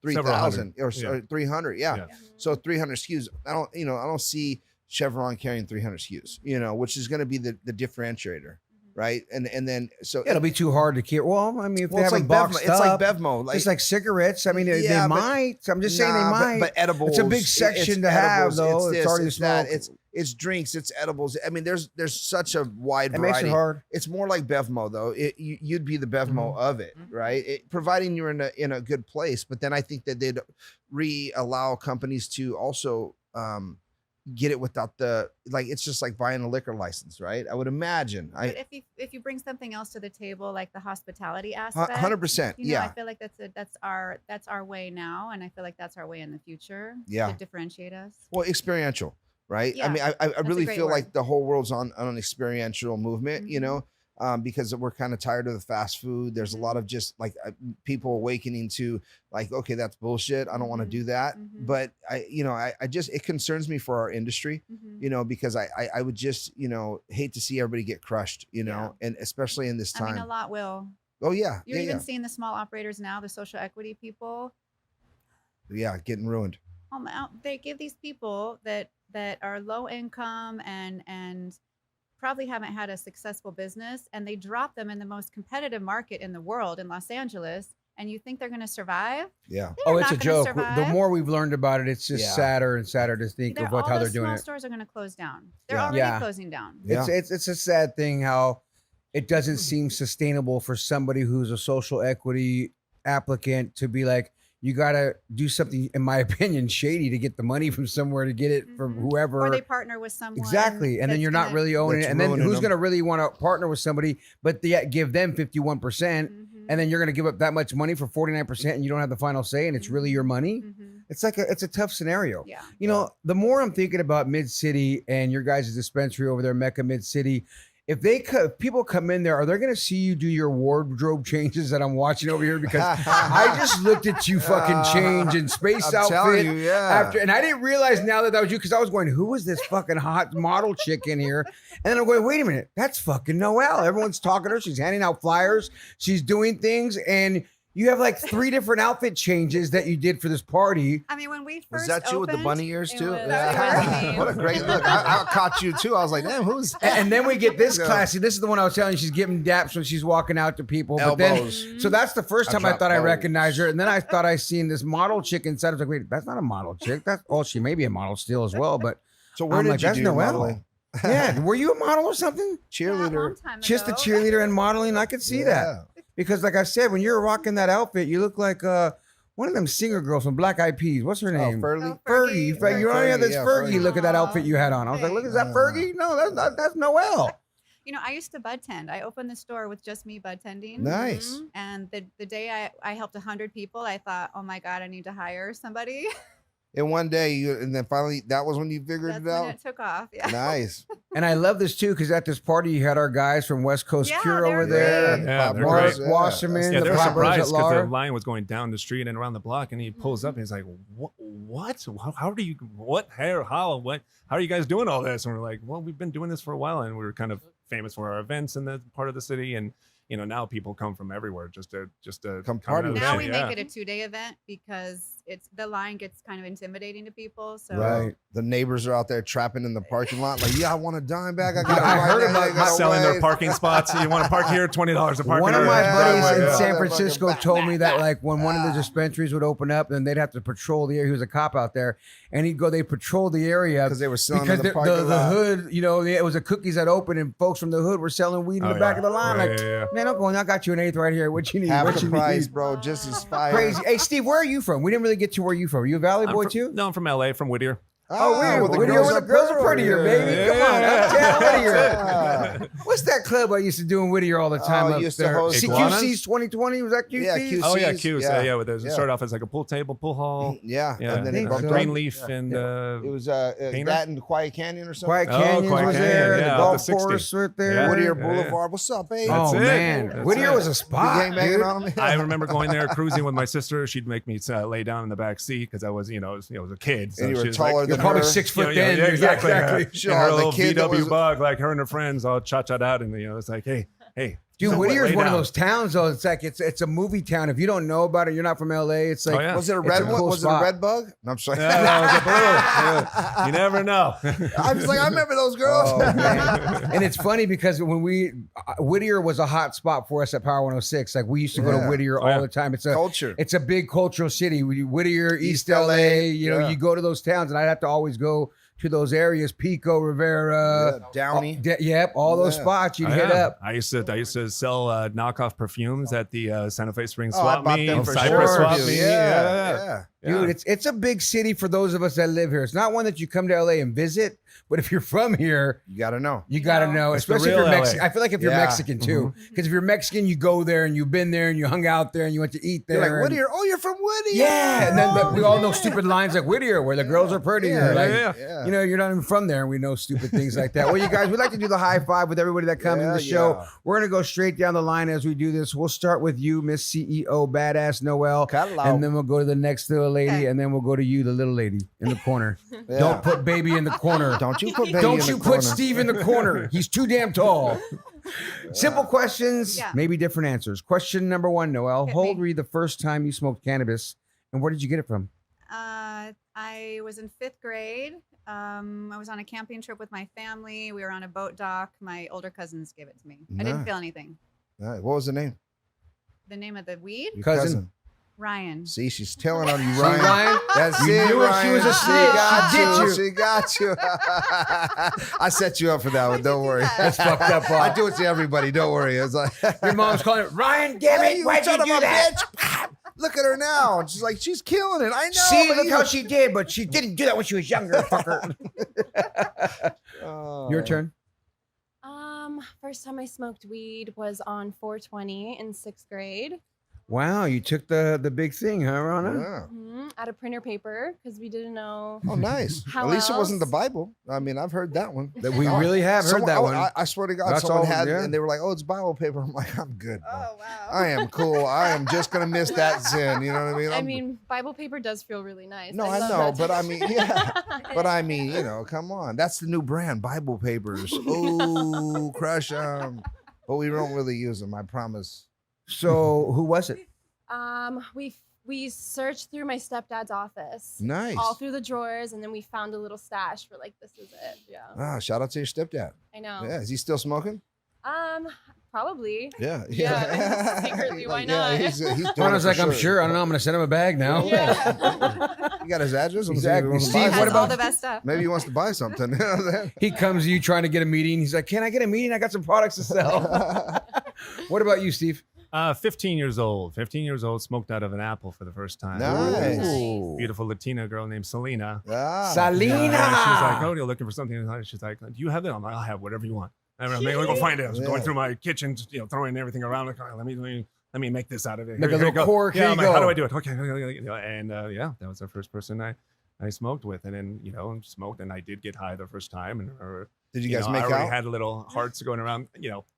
3,000 or Yeah. 300. Yeah. Yeah. So 300 SKUs. I don't see Chevron carrying 300 SKUs, you know, which is going to be the differentiator. Right. And then, so It'll be too hard to keep. Well, I mean, if well, they it's haven't like Bevmo. boxed It's like up, Bevmo. just like cigarettes. I mean, they Yeah, but- might. I'm just saying they Nah, might. But edibles. It's a big section to have, though. It's this, already it's that. smoked. It's drinks. It's edibles. I mean, there's such a wide It makes variety. it hard. It's more like Bevmo, though. You'd be the Bevmo of it, right? Providing you're in a good place. But then I think that they'd allow companies to also get it without the, like, it's just like buying a liquor license, right? I would imagine. But if you bring something else to the table, like the hospitality aspect, 100%. you know, Yeah. I feel like that's our way now, and I feel like that's our way in the future. Yeah. To differentiate us. Well, experiential, right? I Yeah, mean, I a really great feel word. like the whole world's on an experiential movement, you Mhm. know, because we're kind of tired of the fast food. There's a lot of just like people awakening to like, okay, that's bullshit. I don't want to Mhm. do that. Mhm. But I just, it concerns me for our industry, Mhm. you know, because I would just, you know, hate to see everybody get crushed, you know, and especially in this I time. mean, a lot will. Oh yeah. You're Yeah. even Yeah. seeing the small operators now, the social equity people. Yeah. Getting ruined. They give these people that are low income and probably haven't had a successful business, and they drop them in the most competitive market in the world, in Los Angeles, and you think they're going to survive? Yeah. They're Oh, it's not a gonna joke. The survive. more we've learned about it, it's just Yeah. sadder and sadder to think of All how they're those doing small it. stores are going to close down. They're Yeah. already Yeah. closing down. Yeah. It's a sad thing how it doesn't seem sustainable for somebody who's a social equity applicant to be like, you got to do something, in my opinion, shady to get the money from somewhere to get it from Mhm. whoever. Or they partner with someone. Exactly. And then that's you're not gonna- really owning it. That's And then ruining who's them. going to really want to partner with somebody, but yet give them 51%. Mhm. And then you're going to give up that much money for 49% and you don't have the final say and it's really your money. Mhm. It's like it's a tough scenario. Yeah. You know, the more I'm thinking about Mid City and your guys' dispensary over there, Mecca Mid City, if people come in there, are they going to see you do your wardrobe changes that I'm watching over here? Because I just looked at you fucking change in space I'm telling outfit you, yeah. after, and I didn't realize now that was you because I was going, who is this fucking hot model chick in here? And then I'm going, wait a minute, that's fucking Noelle. Everyone's talking to her. She's handing out flyers. She's doing things, and you have like 3 different outfit changes that you did for this party. I mean, when we first Was that you with the opened, bunny ears it too? was- it was me. What a great look! I caught you too. I was like, damn, who's And then we get this Yeah. classy. This is the one I was telling you. She's giving daps when she's walking out to people. But elbows? then, so that's the first I time I dropped thought I elbows. recognized her. And then I thought I seen this model chick inside. I was like, wait, that's not a model chick. She may be a model still as well. But So where I'm did like, you that's do Noelle. modeling? yeah, were you a model or something? Yeah, a long Cheerleader. time Just a ago. cheerleader and modeling. I could see that. Because like I said, when you're rocking that outfit, you look like one of them singer girls from Black Eyed Peas. What's her Oh, name? Fergie. Oh, Fergie. Fergie. You only have this Yeah, Fergie. Fergie. Look at that Aw, outfit you had on. I was like, look, is that Fergie? No, that's Noelle. You know, I used to bud tend. I opened the store with just me bud tending. Nice. And the day I helped 100 people, I thought, oh my God, I need to hire somebody. And one day, and then finally, that was when you figured That's it out. when it took off. Yeah. Nice. And I love this too because at this party you had our guys from West Coast Yeah, Cure they're over there. great. Yeah, they're Mark great. Wasserman, Yeah, the they're poppers surprised at because Lar. the line was going down the street and around the block, and he pulls up and he's like, "What? How do you? What? How? What? How are you guys doing all this?" And we're like, "Well, we've been doing this for a while, and we're kind of famous for our events in the part of the city, and now people come from everywhere just to Come come party to with the Now event." we Yeah. make it a 2-day event because it's the line gets kind of intimidating to people. So Right. The neighbors are out there trapping in the parking lot. Like, yeah, I want a dime bag. I got. I heard about selling their parking spots. You want to park here? $20 a park. One of here. my Yeah, buddies yeah, in yeah. San Yeah. Francisco told me that like when one of the dispensaries would open up, then they'd have to patrol the area. He was a cop out there, and he'd go. They patrol the area because they were selling because in the the parking lot. hood, you know, it was a cookies that opened, and folks from the hood were selling weed in Oh, the back yeah. of the line. Yeah, Like, yeah, yeah. man, I'm going. I got you an eighth right here. What you need? Half What the you price, need? bro. Just as fire. Crazy. Hey, Steve, where are you from? We didn't really get to where you from. Are you a Valley boy too? No, I'm from LA, from Whittier. Oh, weird. well, Whittier, where the girls are prettier, baby. Yeah, Come on, yeah, uptown yeah. Whittier. What's that club I used to do in Whittier all the time Oh, up used to there? host CQC's 2020. Was that QC's? Yeah, QC. Oh yeah, Q's, Q's. yeah. Yeah, with those. It Yeah. started off as like a pool table, pool hall. Yeah, Yeah, and then think it so. bumped Greenleaf up. and It was Painter? that and Quiet Canyon or something. Quiet Oh, Canyons Quiet was Canyon, there. yeah, The up golf to 60. course right there. Yeah. Whittier Yeah. Boulevard. What's up, babe? That's Oh it. man, That's Whittier it. was a You spot, gang banging dude. on me? I remember going there cruising with my sister. She'd make me lay down in the back seat because I was, was a kid. So And you were she was taller like, than You're probably her. 6 foot yeah, then. yeah, exactly. Sure, And her the little kid that VW was- bug, like her and her friends all cha-cha'd out, and it's like, hey. Dude, so Whittier's lay one of down. those towns though. It's like it's a movie town. If you don't know about it, you're not from LA. It's like Oh, yeah. Was it a It's red a one? cool Was it spot. a red bug? No, I'm sorry. No, it was a blue. Yeah. You never know. I was like, I remember those girls. Oh, man. And it's funny because when Whittier was a hot spot for us at Power 106. Like we used to go to Yeah. Whittier Oh, all yeah. the time. Culture. It's a big cultural city. Whittier, East East LA. LA, You know, yeah. you go to those towns, and I'd have to always go to those areas. Pico, Rivera, Downey. yep, all those Yeah. spots you'd Oh, hit yeah. up. I used to sell knockoff perfumes at the Santa Fe Springs Oh, I Swap bought Meet, them for Cypress sure, Swap dude. Meet. Yeah. Dude, it's a big city for those of us that live here. It's not one that you come to LA and visit, but if you're from here, You got to know. you got to know, It's the especially if real you're LA. Mexican. I feel like if you're Yeah. Mexican too, because if you're Mexican, you go there and you've been there and you hung out there and you went to eat there. You're like, and- Whittier. Oh, you're from Whittier. Yeah, and then we all know stupid lines like Whittier, where the girls are prettier. Yeah, Like, yeah. you know, you're not even from there, and we know stupid things like that. Well, you guys, we'd like to do the high five with everybody that comes in Yeah, the show. yeah. We're gonna go straight down the line as we do this. We'll start with you, Miss CEO Badass Noel, Hello. and then we'll go to the next little lady, Okay. and then we'll go to you, the little lady in the corner. Yeah. Don't put baby in the corner. Don't you put baby Don't in you the put corner. Steve in the corner. He's too damn tall. Simple questions, Yeah. maybe different answers. Question number one, Noel. Hit How me. old were you the first time you smoked cannabis, and where did you get it from? I was in 5th grade. I was on a camping trip with my family. We were on a boat dock. My older cousins gave it to me. I didn't Nice. feel anything. All right, what was the name? The name of the weed? Your Cousin. Ryan. See, she's telling on you, See, Ryan. Ryan? That's You it, knew it. She Ryan. was a She snitch. got She did you. you. She got you. I set you up for that one. Don't worry. That's fucked up. I do it to everybody. Don't worry. It's like Your mom's calling it, Ryan, damn Hey, it, why'd you son of do a that? bitch. Look at her now. And she's like, she's killing it. I know. See, but look you- how she did, but she didn't do that when she was younger, fucker. Oh. Your turn. First time I smoked weed was on 420 in 6th grade. Wow, you took the big thing, huh, Rana? Yeah. Out of printer paper because we didn't know. Oh, nice. How At least it wasn't the else? Bible. I mean, I've heard that one. That we really have heard Someone- that oh, one. I swear to God, That's someone all- had, yeah. and they were like, "Oh, it's Bible paper." I'm like, "I'm good. Bro. Oh, wow. I am cool. I am just gonna miss that sin." You know what I mean? I I'm- mean, Bible paper does feel really nice. no, I love know, that but I texture. mean, yeah, but I mean, come on, that's the new brand, Bible papers. Ooh, crush them, but we don't really use them. I promise. So, who was it? We searched through my stepdad's office, Nice. all through the drawers, and then we found a little stash for like, this is it. Yeah, Ah, shout out to your stepdad. I know. Yeah, is he still smoking? Probably. Yeah, Yeah, secretly, why Yeah, not? he's doing Rana's it like, for I'm sure. sure. I don't know. I'm going to send him a bag now. Yeah. You got his address? Let me see if he Exactly. wants to Steve, buy what Has something. all about- the best stuff. Maybe he wants to buy something. You know what I'm saying? He comes to you trying to get a meeting. He's like, can I get a meeting? I got some products to sell. What about you, Steve? 15 years old. 15 years old, smoked out of an apple for the first time. Nice. Ooh. Beautiful Latina girl named Selena. Ah, Salina. Yeah, she's like, oh, you're looking for something. She's like, do you have that? I'm like, I'll have whatever you want. I'm like, go find it. I was Yeah. going through my kitchen, just, throwing everything around. Like, all right, let me make this out of it. Like a Here you little go. cork, Yeah, here I'm you like, how go. do I do it? Okay. And yeah, that was the first person I smoked with. And then, smoked, and I did get high the first time. And Did you guys make I already out? had little hearts going around.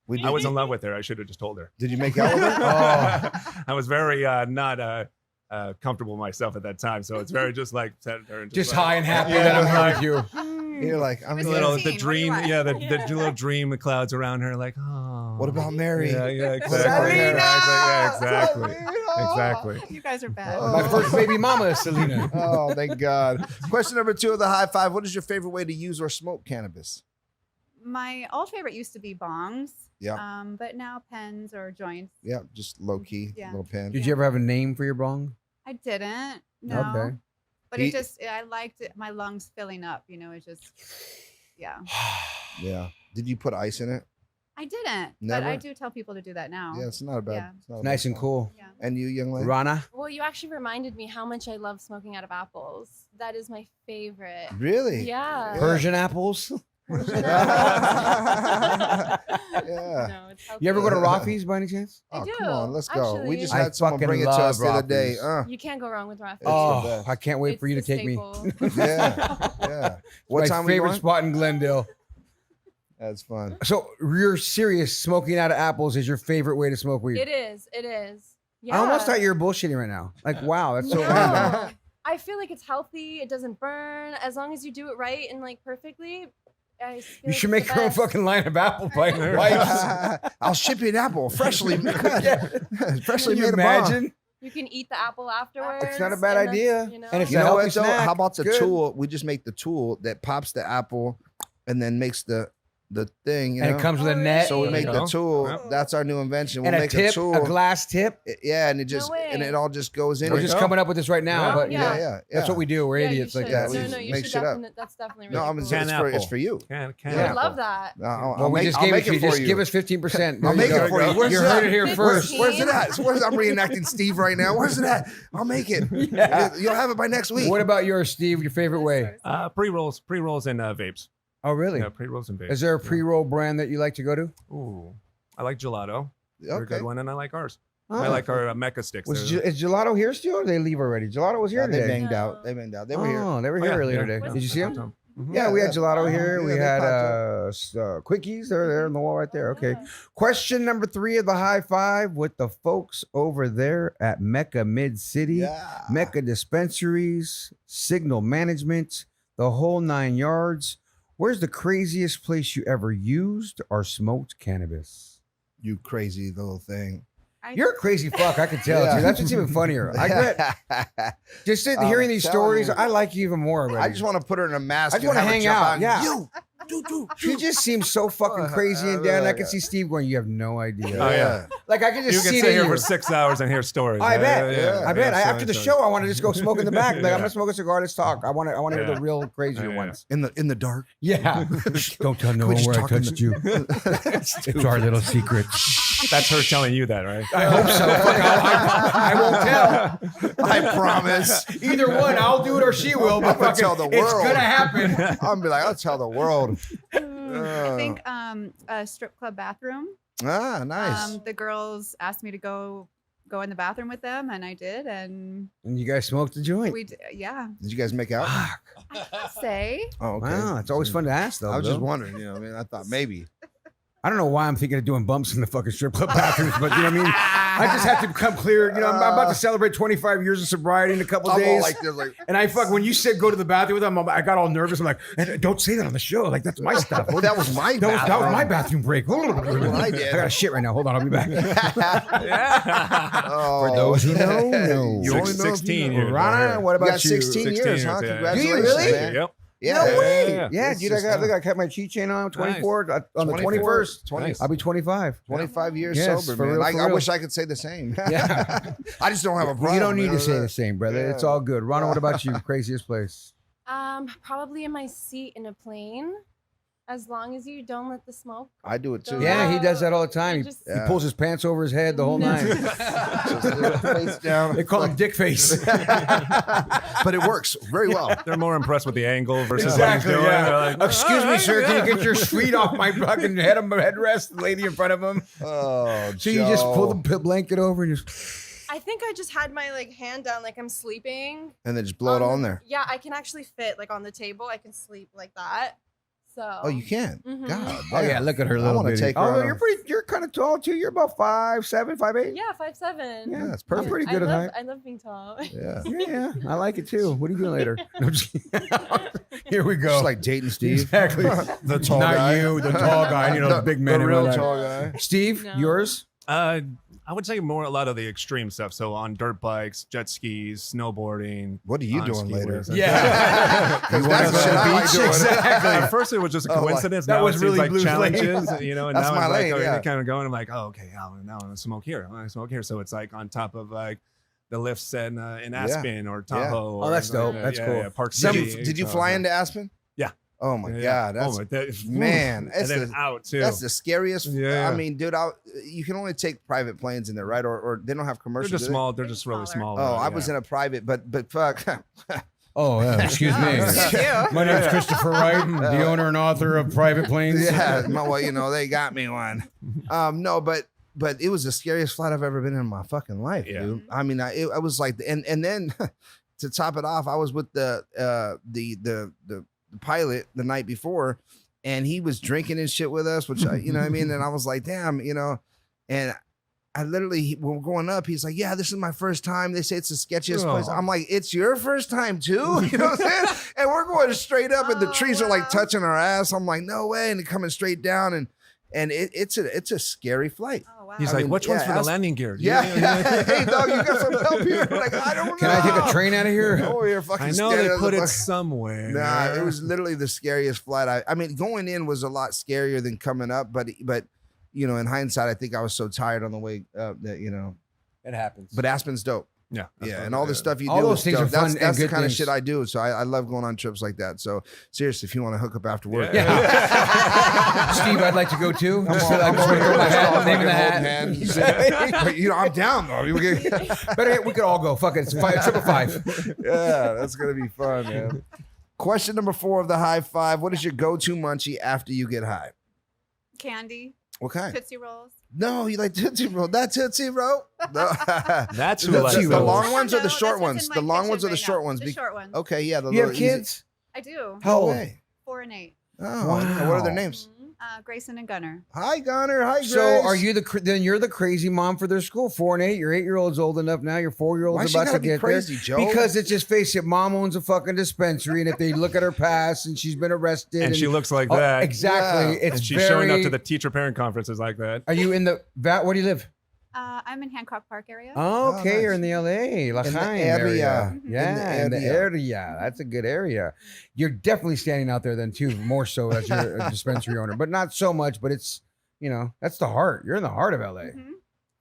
We I was in love with her. I should have just told her. Did you make out with her? Oh. I was very not comfortable myself at that time, so it's very just like sat there and Just like, high and happy Yeah, that I'm just here like- with you. You're like, I'm It was the here. little 15, the dream, what do you yeah, want? the little dream clouds around her, like, oh. What about Mary? Yeah, What about exactly. Mary? Yeah, exactly. Exactly. You guys are bad. Oh. My first baby mama is Selena. Oh, thank God. Question number 2 of the high five. What is your favorite way to use or smoke cannabis? My old favorite used to be bongs. Yeah. But now pens or joints. Yeah, just low key, Yeah. little pen. Did you ever have a name for your bong? I didn't. No. Okay. But He- I liked it, my lungs filling up. It just, yeah. Yeah. Did you put ice in it? I didn't. Never? But I do tell people to do that now. Yeah, it's not a bad. Yeah. It's not a Nice bad and song. cool. Yeah. And you, young lady? Rana? Well, you actually reminded me how much I love smoking out of apples. That is my favorite. Really? Yeah. Persian apples? Persian Yeah. No, it's healthy. You ever go to Rothy's by any chance? I Oh, do, come on, let's go. We actually. just I had someone fucking bring it to love us the other day. Rothy's. You can't go wrong with Rothy's. the Oh, best. I can't wait It's for you to the take me. staple. Yeah. Yeah. What My time we favorite going? spot in Glendale. That's fun. So you're serious? Smoking out of apples is your favorite way to smoke weed? It is. It is. Yeah. I almost thought you were bullshitting right now. Like, wow, that's so random. No. I feel like it's healthy. It doesn't burn. As long as you do it right and like perfectly. I feel You like should it's make the your own best. fucking line of apple pie pipes. I'll ship you an apple, freshly freshly Can you made. imagine? You can eat the apple afterwards. It's not a bad and that's, idea. You know? And it's You a know healthy what though? snack. How about the Good. tool? We just make the tool that pops the apple and then makes the thing. You And know? it comes with a net. So we There make you the go. tool. Yep. That's our new invention. We'll and a make tip, a tool. a glass tip. Yeah, and it just way. and it all just goes in. We're it. just go. coming up with this right now, Yeah. but yeah, Yeah. yeah. that's what we do. We're Yeah, you idiots like should. that. that. We No, just no, you make should shit up. definitely. That's definitely really No, cool. it's, Can it's, apple. it's for you. Can I Yeah. would love that. Well, we just I'll gave it make to you. for Just give us 15%. I'll make it for you. Where's You that? heard it here first. Where's it at? I'm reenacting Steve right now. Where's it at? I'll make it. Yeah. You'll have it by next week. What about yours, Steve? Your favorite way? Pre-rolls and vapes. Oh, really? Yeah, pre-rolls and vapes. Is there a Yeah. pre-roll brand that you like to go to? Ooh, I like gelato. They're a Okay. good one, and I like ours. Oh. I like our Mecca sticks. They're- Is Gelato here still, or did they leave already? Gelato was here Yeah, they today. banged out. They banged out. They were here. Oh, they were Oh, here yeah, earlier yeah. today. Did you see them? Mhm. Yeah, we had Gelato here. Yeah, We they had popped quickies. They're there on the wall right there. Okay. Yeah. Question number 3 of the high five with the folks over there at Mecca Mid City, Yeah. Mecca Dispensaries, Signal Management, the whole 9 yards. Where's the craziest place you ever used or smoked cannabis? You crazy little thing. You're a crazy fuck. I can tell. Yeah. Dude. That's what's even funnier. I get just sitting I'm hearing these telling stories. you. I like you even more. I just want to put her in a mask. I just and wanna have her hang jump out, and, yeah. You. Do. She just seems so fucking crazy and down. I can see Steve going, "You have no idea." Oh, yeah. Like I can just You see can it sit in here you. for 6 hours and hear stories. I bet. I bet. Yeah, After the so- show, I want to just go smoke in the back. Like I'm Yeah. gonna smoke a cigar. Let's talk. I want to hear Yeah. the real crazier Yeah. ones. In the dark. Yeah. Don't tell no we one just where I talk in touched you. It's our little secret. That's her telling you that, right? I hope so. Fuck, I won't tell. I promise. Either one, I'll do it or she will. But I'm gonna fucking, tell the it's world. gonna happen. I'm gonna be like, I'll tell the world. I think a strip club bathroom. Nice. The girls asked me to go in the bathroom with them, and I did, and And you guys smoked the joint. yeah. Did you guys make out? Fuck. I can't say. Oh, okay. Wow, it's always fun to ask though. I was just Bill. wondering. You know, I mean, I thought maybe. I don't know why I'm thinking of doing bumps in the fucking strip club bathrooms, but you know what I mean? I just have to become clear. You know, I'm about to celebrate 25 years of sobriety in a couple I'm all days. like this, like. And I when you said go to the bathroom with them, I got all nervous. I'm like, don't say that on the show. Like, that's my stuff. Well, that was my. That was my bathroom break. I did. I got a shit right now. Hold on, I'll be back. Oh. For those who know, no. You only know if you 16 know. years. Rana, what You about got you? 16 years, 16 huh? years, yeah. Congratulations, Do you really? man. Yep. Yeah. No way. Yeah. Yeah, It's dude, I just got, look, I kept my keychain on 24 on the 21st. Nice. I'll be 25. 25 years Yes, sober, for man. real, Like, for I real. wish I could say the same. Yeah. I just don't have a problem. You don't need man. to say the same, brother. Yeah. It's all good. Rana, what about you? Craziest place? Probably in my seat in a plane. As long as you don't let the smoke. I do it too. Yeah, he does that all the time. He, Just- he pulls his pants over his head the whole No. nine. Just little face down. They call him dick face. But it works very well. They're more impressed with the angle versus Exactly. what he's doing. Yeah. They're like, Excuse me, "Oh, sir. yeah." Can you get your feet off my fucking headrest? The lady in front of him. Oh, So you just pull Joe. the blanket over and just. I think I just had my like hand down like I'm sleeping. And then just blow it on there. Yeah, I can actually fit like on the table. I can sleep like that. So. Oh, you can. Mhm. God. Oh yeah, damn. look at her I little wanna bitty. take her Oh, on you're a- pretty. You're kind of tall too. You're about 5'7", 5'8". Yeah, 5'7". Yeah, that's I'm perfect. pretty good I at love, height. I love being tall. Yeah. Yeah, I like it too. What are you doing later? No, I'm just kidding. Here we go. Just like dating Steve. Exactly. The tall Not guy. you, the tall guy. You know, the big man The in real real life. tall guy. Steve, No. yours? I would say more a lot of the extreme stuff. So on dirt bikes, jet skis, snowboarding. What are you on doing ski later? wheels. Yeah. Because that's the shit I like doing. Exactly. At first, it was just a Oh, like, coincidence. that now was it seems really like Blue's lane. challenges, you know. And That's now my I'm lane, like, yeah. kind of going. I'm like, oh, okay, now I'm gonna smoke here. I'm gonna smoke here. So it's like on top of like the lifts in Aspen or Tahoe. Oh, that's or, dope. That's cool. Park Did City. you so- fly into Aspen? Yeah. Oh my Yeah. God, that's man, and that's then the, out too. that's the scariest. Yeah. I mean, dude, you can only take private planes in there, right? Or they don't have They're commercial. just do they? small. They're just really small. Oh, I was in a private, but fuck. Oh, excuse me. Excuse you. My name's Christopher Wright, the owner and author of Private Planes. Yeah, well, you know, they got me one. No, but it was the scariest flight I've ever been in my fucking life, Yeah. dude. I mean, I was like, and then to top it off, I was with the pilot the night before, and he was drinking and shit with us, which you know what I mean. And I was like, damn, you know, and I literally, when we're going up, he's like, yeah, this is my first time. They say it's the sketchiest place. Oh. I'm like, it's your first time too? You know what I'm saying? And we're going straight up and the Oh, trees are like wow. touching our ass. I'm like, no way. And they're coming straight down. And it's a scary flight. Oh wow. He's I like, mean, which one's for yeah, the landing gear? Yeah. Hey, dog, you got some help here? Like, I don't know. Can I take a train out of here? Oh, you're fucking I know standing they on put the it fucking- somewhere. Nah, it was literally the scariest flight. I mean, going in was a lot scarier than coming up, but you know, in hindsight, I think I was so tired on the way up that, you know, It happens. but Aspen's dope. Yeah. that's Yeah, what and it all the is. stuff you All do. those is things dope. are fun and That's the good kind of things. shit I do. So I love going on trips like that. So seriously, if you want to hook up after work, Yeah. Steve, I'd like to go too. Just so I just want to throw my hat, name of the hat. But, you know, I'm down though. Better yet, we could all go. Fuck it. It's 555. Yeah, that's gonna be fun, man. Question number 4 of the high five. What is your go-to munchie after you get high? Candy, What kind? Tootsie Rolls. No, you like Tootsie Roll. That Tootsie Roll. No. That's who The- likes the those. long ones or No, the that's short what's ones? in my The long kitchen ones or the right short now. ones? The short ones. Okay, yeah. The You have little easy- kids? I do. How old? Hey. 4 and 8. Oh, Wow. what are their names? Grayson and Gunner. Hi, Gunner. Hi, Grace. So are you then you're the crazy mom for their school? 4 and 8. Your 8-year-old's old enough now. Your 4-year-old's Why she about gotta to be get crazy, there. Joe? Because it's just face it, mom owns a fucking dispensary, and if they look at her past and she's been arrested, And she looks like Oh, that. exactly. Yeah. It's And she's very, showing up to the teacher parent conferences like that. Are you in the vat? Where do you live? I'm in Hancock Park area. Oh, okay, nice. you're in the LA, La In the Jaime area. Mhm. Yeah, in the area. That's a good area. You're definitely standing out there then too, more so as you're a dispensary owner, but not so much. But it's that's the heart. You're in the heart of LA. Mhm. It's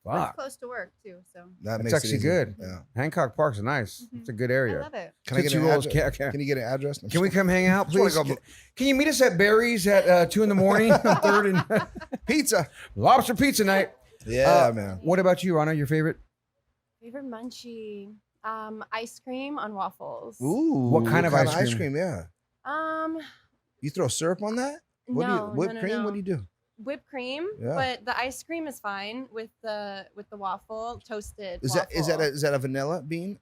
Fuck, close to work too, so That That's makes it actually easy. good. Yeah. Hancock Park's nice. Mhm. It's a good I area. love it. Can I get Tootsie an Rolls. address? Can, Can you get an address? can we come hang out, Just wanna please? go- Can you meet us at Barry's at 2 in the morning on 3rd and Pizza. Lobster Pizza Night? Yeah, man. What about you, Rana? Your favorite? Favorite munchie, ice cream on waffles. Ooh. What kind of ice ice cream? cream? Yeah. Um, You throw syrup on that? What do you? no, Whipped no, cream? no. What do you do? Whipped cream, Yeah. but the ice cream is fine with the waffle toasted. Is that a vanilla bean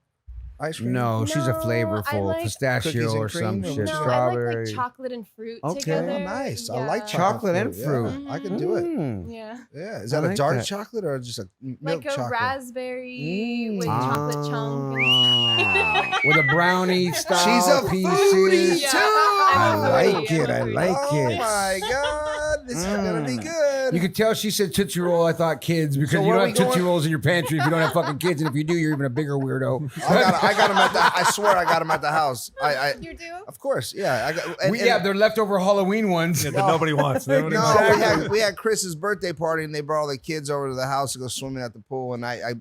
ice cream? No, she's a No, I flavorful like- Cookies pistachio and or some cream or shit. what No, you- Strawberry. I like chocolate and fruit Okay. together. Oh, nice. I Yeah. like Chocolate and yeah. fruit. I can do it. Mm. Yeah, Yeah. Is I that a like dark that. chocolate or just a milk like a chocolate? raspberry with Mm. chocolate chunk. Ah. With a brownie style She's a pieces. foodie Yeah. too. I'm a I foodie, like I'm it. a I foodie. like Oh it. my god, this is gonna be Mm. good. You could tell she said Tootsie Roll. I thought kids because So you where don't we have Tootsie going? Rolls in your pantry if you don't have fucking kids, and if you do, you're even a bigger weirdo. I got him at the. I swear, I got him at the house. You do? Of course, yeah. I got. And, Yeah, they're leftover Halloween ones. Yeah, that nobody wants. Nobody no, wants. we had Chris's birthday party and they brought all the kids over to the house to go swimming at the pool, and I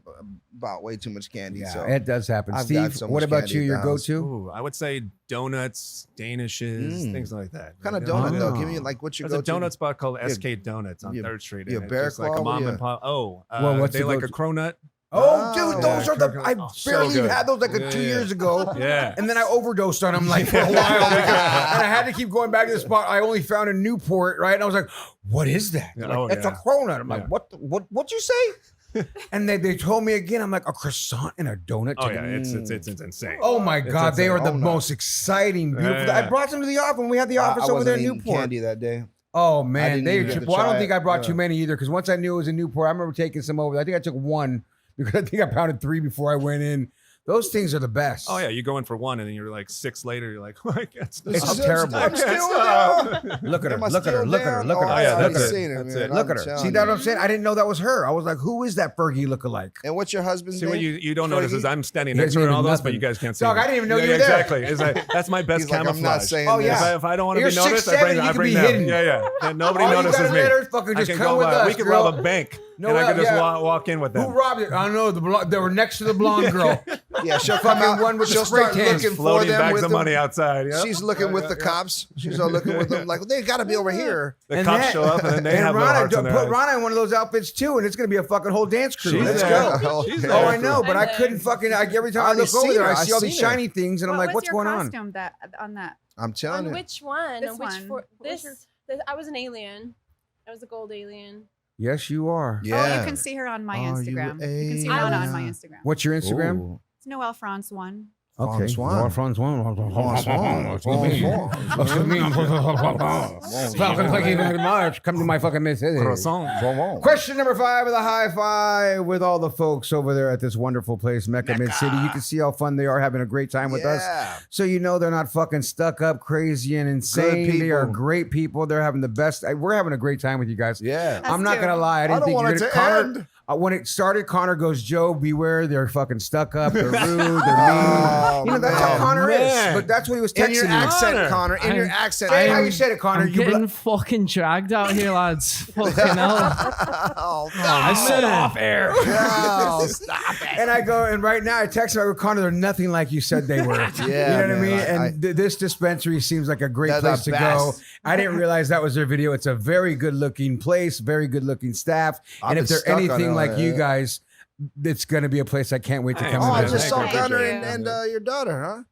bought way too much candy. Yeah, so it does happen. I've Steve, got so what much about candy you? at Your the house. go-to? Ooh, I would say donuts, danishes, Mm. things like that. What kind of Like, donut though? Oh. Give me like what's your There's a go-to? donut spot called Yeah. SK Donuts on Yeah. 3rd Street. Yeah, and it's Bear just like Claw, a mom yeah. and pop. Oh, Well, what's they the like a go-to? cronut. Oh, dude, those yeah, are the. croquette. I Oh, so barely good. had those like Yeah, 2 yeah. years ago. Yeah. And then I overdosed on them like for a while. and I had to keep going back to the spot. I only found in Newport, right? And I was like, what is that? They're like, Oh, it's yeah. a cronut. I'm like, Yeah. what'd you say? And they told me again, I'm like, a croissant and a donut Oh together. yeah, it's insane. Oh my It's God, they are the insane. most exciting, beautiful. Yeah. I brought them to the office when we had the office I over there wasn't in eating Newport. candy that day. Oh I man, didn't they. even get to Well, I don't try think it. I brought Yeah. too many either because once I knew it was in Newport, I remember taking some over. I think I took one because I think I pounded 3 before I went in. Those things are the best. Oh yeah, you go in for one, and then you're like 6 later. You're like, oh, I can't stop. It's terrible. I'm still down. Look at her. Am I Look at her. still Look at her. down? Look at her. Oh, yeah, I already that's it. seen it, That's man. it. Look I'm at her. telling See you. that what I'm saying? I didn't know that was her. I was like, who is that Fergie lookalike? And what's your husband's See, name? what you don't notice is I'm standing He next to her hasn't and all even this, but nothing. you guys can't see. Dog, me. I didn't even know Yeah, you were yeah, there. Exactly. It's like that's my best He's like, camouflage. I'm not saying Oh, this. yeah. If I don't want to You're be noticed, 6'7", I bring you I can bring be them. hidden. Yeah. And nobody All you notices gotta me. let her fucking I just can come go with by. us, We could girl. rob a bank, No, and I could just yeah. walk in with them. Who robbed it? I don't know. They were next to the blonde girl. Yeah, she'll come out. one with the she'll spray start cans looking for Floating them bags with of them. money outside. Yeah. She's looking with the cops. She's all looking with them like they got to be over here. The And cops that- show up, and then they have no Rana, hearts in their put eyes. Rana in one of those outfits too, and it's gonna be a fucking whole dance crew. She's Let's there. go. She's Oh, there. I know, but I I'm couldn't there. fucking. Every time I I already look over seen there, her. I I see all these seen her. shiny things, and I'm like, what's your going on? costume on that? I'm telling On you. which one? This On which one. for What was this? I was an alien. I was a gold alien. Yes, you are. Yeah. Oh, you can see her on my Are you Instagram. You can see a- Rana I on my Yeah. Instagram. What's your Instagram? Ooh. It's Noelle France 1. Okay. François. Falcon, thank you very much. Come to my fucking Mississippi. Croissant. Question number 5 of the high five with all the folks over there at this wonderful place, Mecca Mid City. You can see how fun they are, having a great time with us. Yeah. So you know they're not fucking stuck up, crazy, and insane. Good They are people. great people. They're having the best. We're having a great time with you guys. Yeah. Us I'm not too. gonna lie. I I didn't don't think want you're it gonna. to Connor, end. when it started, Connor goes, Joe, beware. They're fucking stuck up. They're rude. They're mean. Oh, You know, that's how man. Connor Man. is. But that's what he was In texting your me. accent, Connor. In your I'm- accent. Say how you said it, Connor. I'm You getting fucking dragged out here, lads. Fucking hell. Oh, no. I said it off air. No, stop it. And I go, and right now I text him, I go, Connor, they're nothing like you said they were. Yeah, you know what I man, mean? I- And this dispensary seems like a great They're the place to go. best. I didn't realize that was their video. It's a very good looking place, very good looking staff. I've And been if they're stuck on anything it, like you yeah. guys, it's going to be a place I can't wait to Hey, come Oh, I and just visit. saw Thank Gunner you. and your daughter, huh?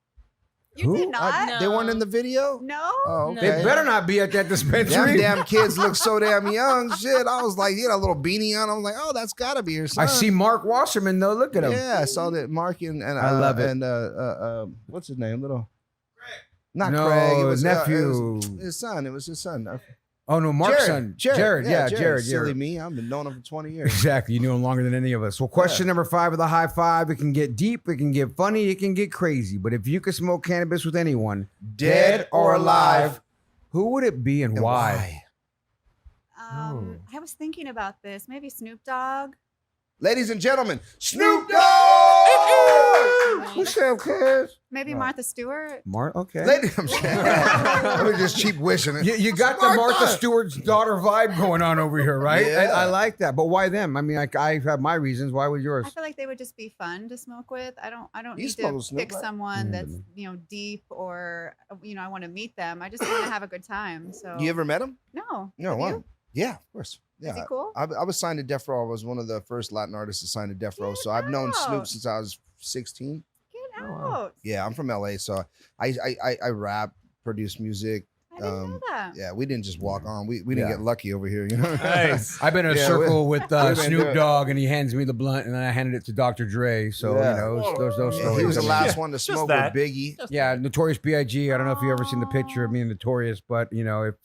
You Who? did not? No. They weren't in the video? No? Oh, They okay. better not be at that Them dispensary. damn kids look so damn young. Shit. I was like, you got a little beanie on. I'm like, oh, that's got to be your son. I see Mark Wasserman, though. Look at him. Yeah, I saw that Mark and I love it. And what's his name? Little Not No, Craig. It was nephew. it was his son. It was his son. Oh, no, Mark's son. Jared. Yeah, Jared. Silly me. I've been knowing him for 20 years. Exactly. You knew him longer than any of us. Well, question number 5 of the high five. It can get deep, it can get funny, it can get crazy. But if you could smoke cannabis with anyone, dead or alive, who would it be and And why? I was thinking about this. Maybe Snoop Dogg. Ladies and gentlemen, Snoop Dogg! What's up, cuz? Maybe Martha Stewart. Mark, okay. Ladies, I'm saying. Let me just keep wishing it. You got the Martha Stewart's daughter vibe going on over here, right? Yeah. I like that. But why them? I mean, I have my reasons. Why was yours? I feel like they would just be fun to smoke with. I don't You need smoke to with Snoop, pick right? someone Yeah, that's, deep or I want to meet them. I just want to have a good time. So You ever met him? No. No, Have wow. you? Yeah, of course. Yeah. Is he cool? I was signed to Death Row. I was one of the first Latin artists to sign to Death Row. So I've known Snoop out. since I was 16. Get wow. out. Yeah, I'm from LA, so I rap, produce music. I didn't know that. Yeah, we didn't just walk on. We didn't Yeah. get lucky over here, you know. Nice. I've been in a Yeah, circle with we've been Snoop doing- Dogg, and he hands me the blunt, and then I handed it to Dr. Dre. So Yeah. you know, those Yeah, stories. he was the I mean, last Yeah, one to just smoke that. with Biggie. Yeah, Notorious B.I.G. I don't know if you ever seen the picture of me and Notorious, but if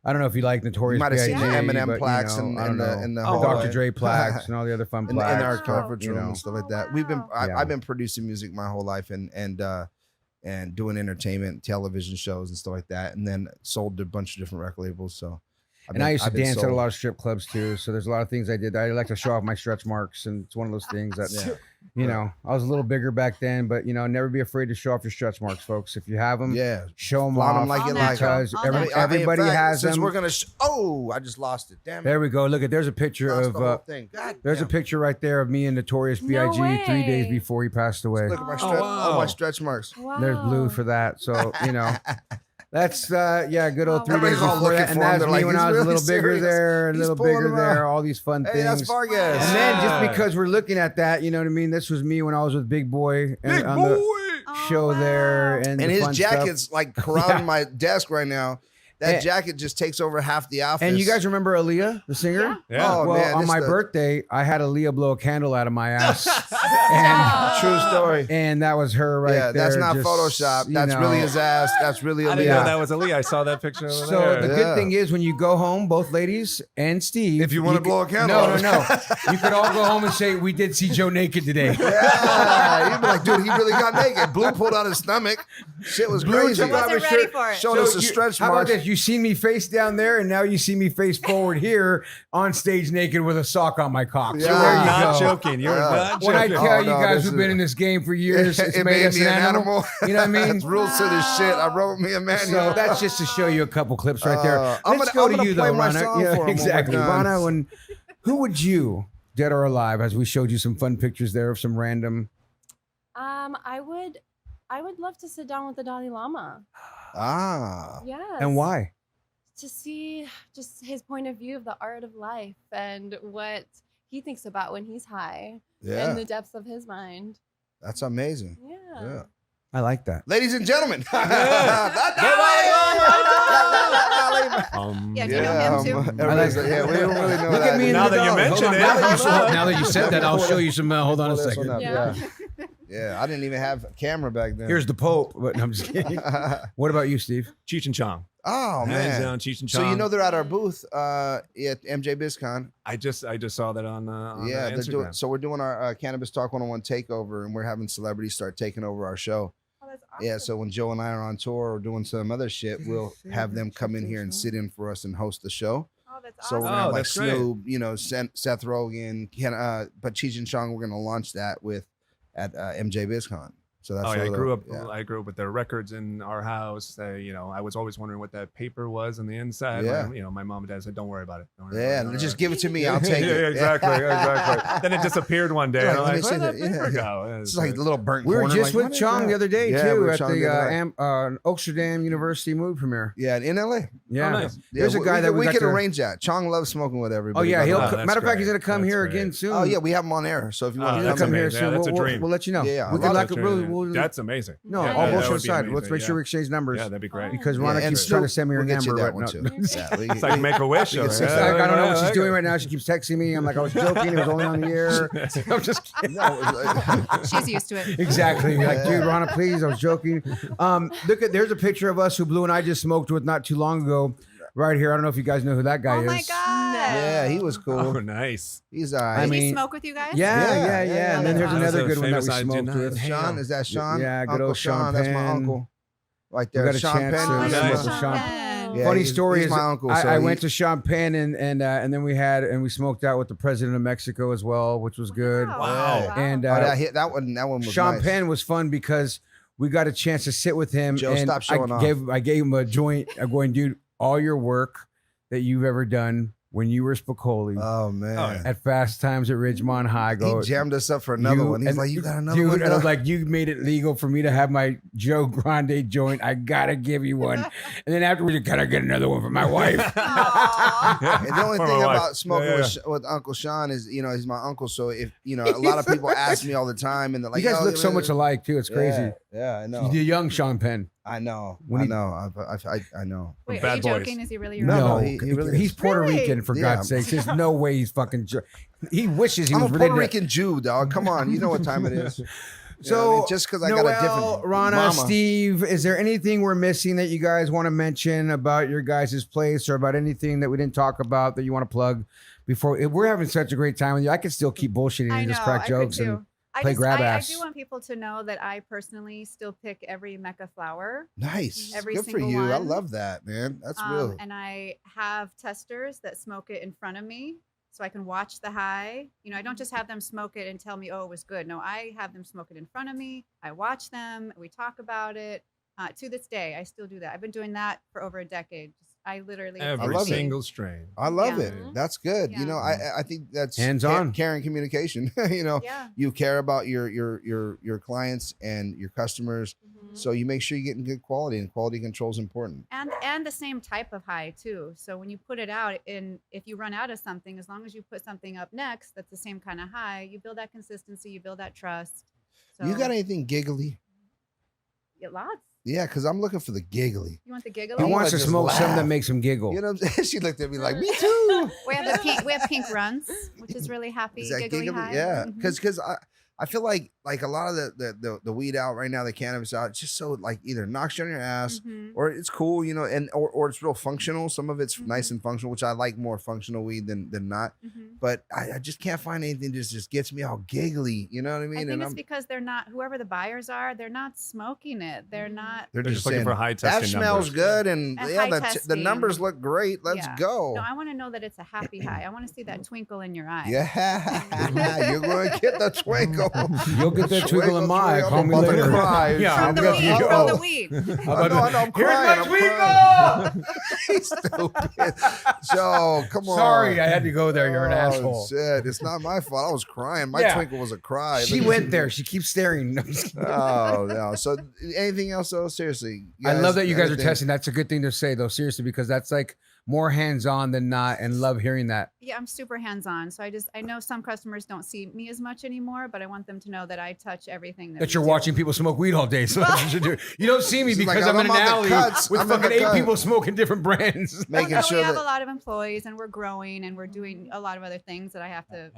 I don't know if you like Notorious might have B.I.G. seen the Eminem but, plaques I and don't know. the Oh, whole Dr. Dre plaques and all the other fun in plaques. our Wow. conference you room know. and stuff like Oh, that. We've been wow. I've been producing music my whole life and doing entertainment, television shows and stuff like that, and then sold to a bunch of different record labels. So, And I used to I've been dance at a sold. lot of strip clubs too. So there's a lot of things I did. I like to show off my stretch marks, and it's one of those things that Yeah. I was a little bigger back then, but never be afraid to show off your stretch marks, folks. If you have them, Yeah, show them flaunt off 'em like All you like 'em. because All every- natural. everybody in fact, has since them. we're gonna. I just lost it. Damn it. There we go. Look at there's a picture Lost of the whole thing. God there's a damn. picture right there of me and Notorious No B.I.G. 3 days way. before he passed away. Look at my Oh, stretch, all my wow. stretch marks. Wow. There's blue for that. So that's good old 3 days Everybody's all before looking that. And for him. that's They're me like, when he's I was a really little bigger serious. there, a He's little pulling bigger them there, out. all these fun Hey, things. that's Vargas. And then just Yeah. because we're looking at that, you know what I mean? This was me when I was with Big Boy and Big on boy. the Oh, show there. wow. And And the his fun stuff. jacket's like corralling my desk right now. That And- jacket just takes over half the office. And you guys remember Aaliyah, the singer? Yeah. Oh, Well, man, on this my the- birthday, I had Aaliyah blow a candle out of my ass. True story. And that was her right Yeah, there. that's not just, Photoshop. you That's really know. his ass. That's really I didn't Aaliyah. know that was Aaliyah. I saw that picture over So there. the Yeah. good thing is when you go home, both ladies and Steve. If you wanna could- blow a candle No, out. no. You could all go home and say, we did see Joe naked today. Yeah, you'd be like, dude, he really got naked. Blue pulled out his stomach. Shit was Blue crazy. took off Wasn't his ready shirt, for it. Showed us a stretch How about mark. this? You see me face down there, and now you see me face forward here on stage naked with a sock on my cock. So Yeah. there you not go. joking. You're not When I joking. tell Oh, you no, guys this who've is- been in this game for years, it's It made us an animal. You know what I mean? It's rules to this shit. I wrote me a manual. So that's just to show you a couple clips right there. I'm Let's gonna- I'm go to gonna you play though, my Rana. song for 'em when we're exactly, done. Rana. When who would you, dead or alive, as we showed you some fun pictures there of some random. I would love to sit down with the Dalai Lama. Ah. Yes. And why? To see just his point of view of the art of life and what he thinks about when he's high Yeah. and the depths of his mind. That's amazing. Yeah. Yeah. I like that. Ladies and gentlemen. Yeah, do you know him too? Everybody's like, yeah, we don't really know Look that. at me in Now the that you dog. mention Hold on, it. now that you said that, I'll show you some. Hold on a Pull this one second. up, Yeah. Yeah, I didn't even have a camera back then. Here's the Pope. But no, I'm just kidding. What about you, Steve? Cheech and Chong. Oh Hands man. down, Cheech and So Chong. you know they're at our booth at MJ BizCon. I just saw that on Yeah, they're Instagram. doing. So we're doing our Cannabis Talk 101 takeover, and we're having celebrities start taking over our show. Oh, that's awesome. Yeah, so when Joe and I are on tour or doing some other shit, we'll have them come in here and sit in for us and host the show. Oh, that's So we're awesome. gonna have like that's great. Snoop, you know, Seth Rogen, but Cheech and Chong, we're gonna launch that with at MJ BizCon. So that's Oh, yeah, where I the- grew up. yeah. I grew up with their records in our house. I was always wondering what that paper was on the inside. Yeah. My mom and dad said, "Don't worry about it. Don't worry Yeah, about it. just give it to me. I'll take yeah, it. exactly, exactly. Then it disappeared one day. Like, and I'm let me like, see where'd that that. paper Yeah. go? It's like a little burnt We were corner, just like, with what is Chong that? the other day Yeah, we too were at Chong the the other day. Oxfordam University movie premiere. Yeah, in LA. Yeah, nice. there's Yeah, a guy that we got could to- arrange that. Chong loves smoking with Oh everybody. yeah, by the he'll. way. that's Matter of fact, great. he's gonna come That's here great. again soon. Oh yeah, we have him on air. So if you want Oh, to He'll that's come here amazing. soon. Yeah, that's a we'll, dream. we'll let you know. Yeah, we I could love like it. That's amazing. no, Yeah, all that bullshit would be aside. Let's amazing, make sure yeah. we exchange numbers Yeah, that'd be great. because Yeah, Rana and keeps trying to send me her we'll get you number. that but one no. too. Yeah, we- It's like make a wish. We can over say there. something. I don't know what Yeah, she's I doing got right now. She keeps texting me. I'm like, I was joking. It was only on the air. I'm just kidding. She's used to it. Exactly. Like, dude, Rana, please. I was joking. There's a picture of us who Blue and I just smoked with not too long ago. Right here. I don't know if you guys know who that guy Oh is. my god. Yeah, he was cool. Oh, nice. He's all I right. Did mean- he smoke with you guys? Yeah. And then there's That was another a good one that we famous smoked idea. with. Sean, is that Sean? Yeah, good Uncle old Sean That's my Penn. uncle. Right We there, got a Sean chance Penn. to is smoke my- with Sean Sean. Penn. Yeah, Funny he's- story he's is my uncle. I so went he- to Sean Penn and then we smoked out with the president of Mexico as well, which was good. Wow. And Oh, that one was Sean nice. Penn was fun because we got a chance to sit with him. Joe, and stop showing off. I gave him a joint. I'm going, dude, all your work that you've ever done when you were Spicoli Oh man. Oh, yeah. at Fast Times at Ridgemont High. He jammed us up for another one. He's and like, you got another dude, one? And I was like, you made it legal for me to have my Joe Grande joint. I gotta give you one. And then afterwards, you gotta get another one for my wife. Aw. And the only For thing my wife. about smoking Yeah, with Uncle Sean is, he's my uncle. So if a lot of people ask me all the time, and they're like, you guys "Oh, look so much alike too. It's crazy. Yeah, I know. The young Sean Penn. I know. When I he- know. I know. Wait, are Bad you boys. joking? Is he really your No, uncle? he really he's is. Puerto Really? Rican for Yeah. God's sakes. There's no way he's fucking. He wishes he I'm a was Puerto related. Rican Jew, dog. Come on, you know what time it is. You know what I So mean? Just because I Noel, got a different Rana, mama. Steve, is there anything we're missing that you guys want to mention about your guys' place or about anything that we didn't talk about that you want to plug before? We're having such a great time with you. I could still keep bullshitting I and know. just crack I jokes could and too. play grab I ass. do want people to know that I personally still pick every Mecca flower. Nice. Every Good for single you. I one. love that, man. That's real. And I have testers that smoke it in front of me so I can watch the high. I don't just have them smoke it and tell me, oh, it was good. No, I have them smoke it in front of me. I watch them. We talk about it. To this day, I still do that. I've been doing that for over a decade. I literally Every love it. single strain. I love Yeah. it. That's good. Yeah. I think that's Hands-on. caring communication. Yeah. You care about your clients and your customers, Mhm. so you make sure you're getting good quality, and quality control is important. And the same type of high too. So when you put it out, and if you run out of something, as long as you put something up next that's the same kind of high, you build that consistency, you build that trust. So You got anything giggly? yeah, lots. Yeah, because I'm looking for the giggly. You want the giggle? He I wants to wanna just smoke something that laugh. makes him giggle. You know what I'm saying? She looked at me like, me too. We have pink runs, which is really happy, Is that giggly giggly? high. Yeah, Mhm. because I feel like a lot of the weed out right now, the cannabis out, it's just so like either knocks you on your ass Mhm. or it's cool, you know, and or it's real functional. Some of it's nice Mhm. and functional, which I like more functional weed than not. Mhm. But I just can't find anything that just gets me all giggly. You know what I mean? I think And it's because they're not, whoever the buyers are, they're not smoking it. They're not. they're They're just looking saying, for high that testing smells numbers. good, and And yeah, high the testing. numbers look great. Let's Yeah. go. No, I want to know that it's a happy high. I want to see that twinkle in your eye. Yeah, you're going to get the twinkle. You'll get that twinkle in my eye. I'm Call me about to later. cry. Yeah, From I'm the gonna weed. get you. From the Oh. weed. I know, I'm crying. I'm crying. He's stupid. So come on. Sorry, I had to go there. You're an Oh, asshole. Shit. It's not my fault. I was crying. My Yeah. twinkle was a cry. She Look at went you. there. She keeps staring. No, I'm just kidding. Oh no. So anything else though? Seriously. I love that you guys are anything? testing. That's a good thing to say, though, seriously, because that's like more hands-on than not, and love hearing that. Yeah, I'm super hands-on. So I know some customers don't see me as much anymore, but I want them to know that I touch everything that That we you're do. watching people smoke weed all day. So that's what you should do. You don't see me She's because like, I'm in an I'm on the alley cuts. with I'm in fucking the 8 cut. people smoking different brands. Well, Making no, sure we have that a lot of employees and we're growing and we're doing a lot of other things that I have to,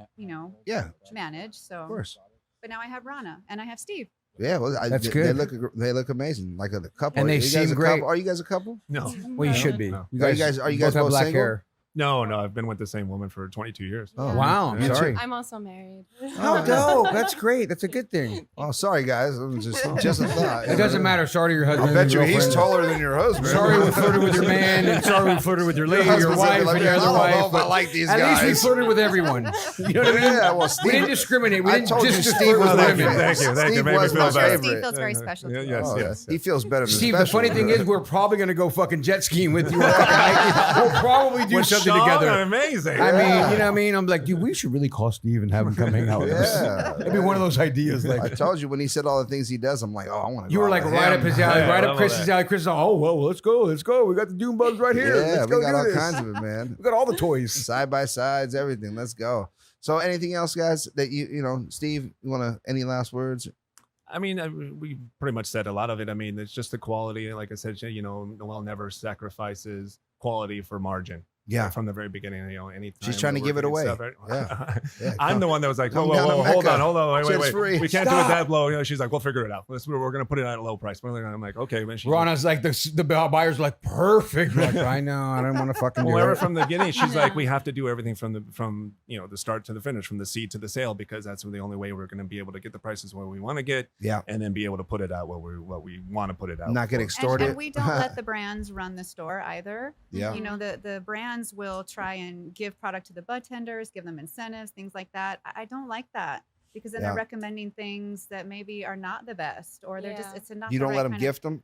yeah, manage. So, of course. but now I have Rana and I have Steve. Yeah, well, That's they good. They look amazing, like a couple. And they Are you guys seem a great. couple? Are you guys a couple? No, Well, you No. should be. No. You Are guys, you guys both have both black single? hair. no. I've been with the same woman for 22 years. Oh, Wow, I'm me sorry. too. I'm also married. Oh, dope. That's great. That's a good thing. Oh, sorry guys. I'm just a thought. It doesn't matter. Sorry to your husband. I bet and you your he's girlfriend. taller than your husband. Sorry we flirted with your man, and sorry we flirted with your lady, your husband's wife, like, and your "I other don't know wife. if I but like these at least we guys." flirted with everyone. You know what I mean? Yeah, well, We Steve, didn't discriminate. We I didn't told you just Steve flirt was with my women. favorite. Thank you. Steve Made me was feel my better. favorite. Steve feels very special to Yes, Oh, yes. He feels better than Steve, special. the funny thing is, we're probably going to go fucking jet skiing with you. We'll probably do With something Sean, together. amazing. I mean, Yeah. you know what I mean? I'm like, dude, we should really call Steve and have him come hang out with us. Yeah. That'd be one of those ideas. I Like, told you when he said all the things he does, I'm like, oh, I want to. you were like right up his alley, Yeah, right I up love Chris's that. alley. Chris is like, oh, well, let's go. We got the Doom Bugs right here. Yeah, let's we go got do all this. kinds of it, man. We got all the toys. Side by sides, everything. Let's go. So, anything else, guys? That you know, Steve, you want to? Any last words? I mean, we pretty much said a lot of it. I mean, it's just the quality. Like I said, Noelle never sacrifices quality for margin. Yeah. From the very beginning, anytime She's trying to we're give it working away. and stuff, Yeah, I'm come- the one that was like, come whoa, down to hold Mecca. on, Shit's wait. free. We can't do it Stop. that low. She's like, we'll figure it out. We're going to put it at a low price. I'm like, okay. Man, she's like, Rana's like, the buyer's like, perfect. Like, I know. I don't want to fucking do well, ever it. from the beginning, she's like, we have to do everything from the start to the finish, from the seed to the sale, because that's the only way we're going to be able to get the prices where we want to get, Yeah. and then be able to put it out what we want to put it out. Not get for. extorted. And we don't let the brands run the store either. Yeah. You know, the brands will try and give product to the bud tenders, give them incentives, things like that. I don't like that because then Yeah. they're recommending things that maybe are not the best or they're just, Yeah. it's not You the don't right let them kind gift them.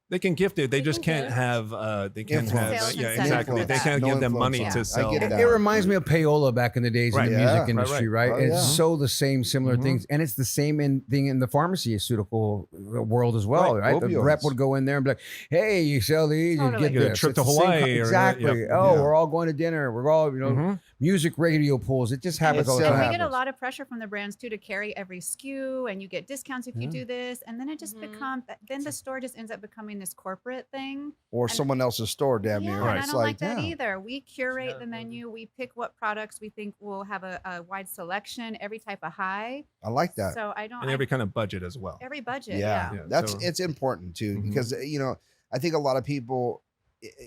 They can gift it. They They just can can't gift. have. They can't Influence. have. Sales Yeah, incentive exactly. for They that. can't No give them influence money on to it. I sell. get It, that. it reminds me of payola back in the days Right. in the Yeah. music Right, industry, right. right? Oh, It's yeah. so the similar Mhm. things, and it's the same thing in the pharmaceutical world as well, Right, right? The opioids. rep would go in there and be like, "Hey, you sell these, Totally. you get Get a this." trip It's to the same Hawaii or- exactly. yep. Oh, Yeah. we're all going to dinner. We're all Mhm. music radio pools. It just happens It's all the so And time. we get a lot of pressure from the brands too to carry every SKU, and you get discounts if you Yeah. do this, and then it just becomes. Then the store just ends up becoming this corporate thing. Or someone else's store, damn Yeah, near. and I It's don't like that yeah. either. We curate the menu. We pick what products we think will have a wide selection, every type of high. I like that. So I don't. And every kind of budget as well. every budget. Yeah, Yeah. Yeah, that's so- it's important too Mhm. because I think a lot of people,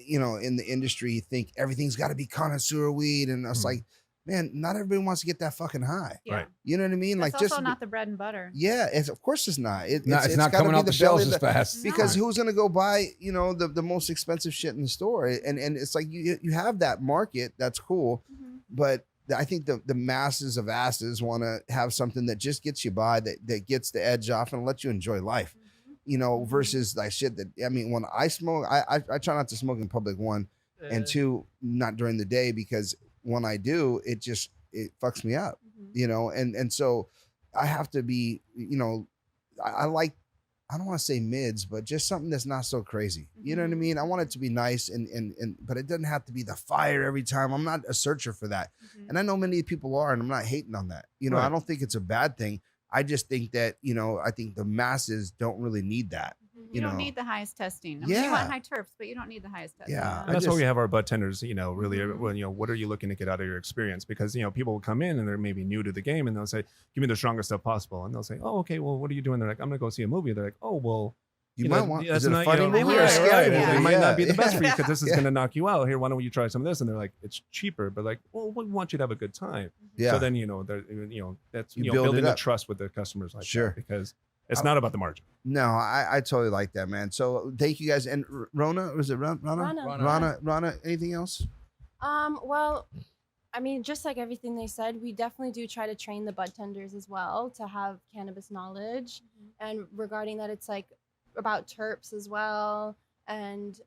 in the industry think everything's got to be connoisseur weed, and it's Mhm. like, man, not everybody wants to get that fucking high. Yeah. Right. You know what I mean? That's like also just not the bread and butter. yeah, it's of course it's not. It's not gotta coming be off the belly shelves of as fast. because No. who's gonna go buy the most expensive shit in the store? And it's like you have that market, that's cool, Mhm. but I think the masses of asses want to have something that just gets you by, that gets the edge off and lets you enjoy life. Versus like shit that I mean, when I smoke, I try not to smoke in public, one, and two, not during the day, because when I do, it fucks me up, Mhm. and so I have to be, I like, I don't want to say mids, but just something that's not so crazy. You know what I Mhm. mean? I want it to be nice but it doesn't have to be the fire every time. I'm not a searcher for that. Mhm. And I know many people are, and I'm not hating on that. I Right. don't think it's a bad thing. I just think that, I think the masses don't really need that. You don't know. need the highest testing. I mean, you Yeah. want high terps, but you don't need the highest testing. Yeah. And that's why just- we have our bud tenders, really, Mhm. well, what are you looking to get out of your experience? Because, people will come in and they're maybe new to the game and they'll say, give me the strongest stuff possible. And they'll say, oh, okay, well, what are you doing? They're like, I'm going to go see a movie. They're like, oh, well, You might want. Is it a not, funny movie or a right, scary right. movie? It might not be the best Yeah. for you because this is Yeah. going to knock you out. Here, why don't you try some of this? And they're like, it's cheaper, but like, well, we want you to have a good time. Yeah. So then, that's You build building it the up. trust with the customers like Sure. that, because it's not about the margin. No, I totally like that, man. So thank you guys. And Rona, was it Rona? Rona, anything else? Well, I mean, just like everything they said, we definitely do try to train the bud tenders as well to have cannabis knowledge. And regarding that, it's like about terps as well, and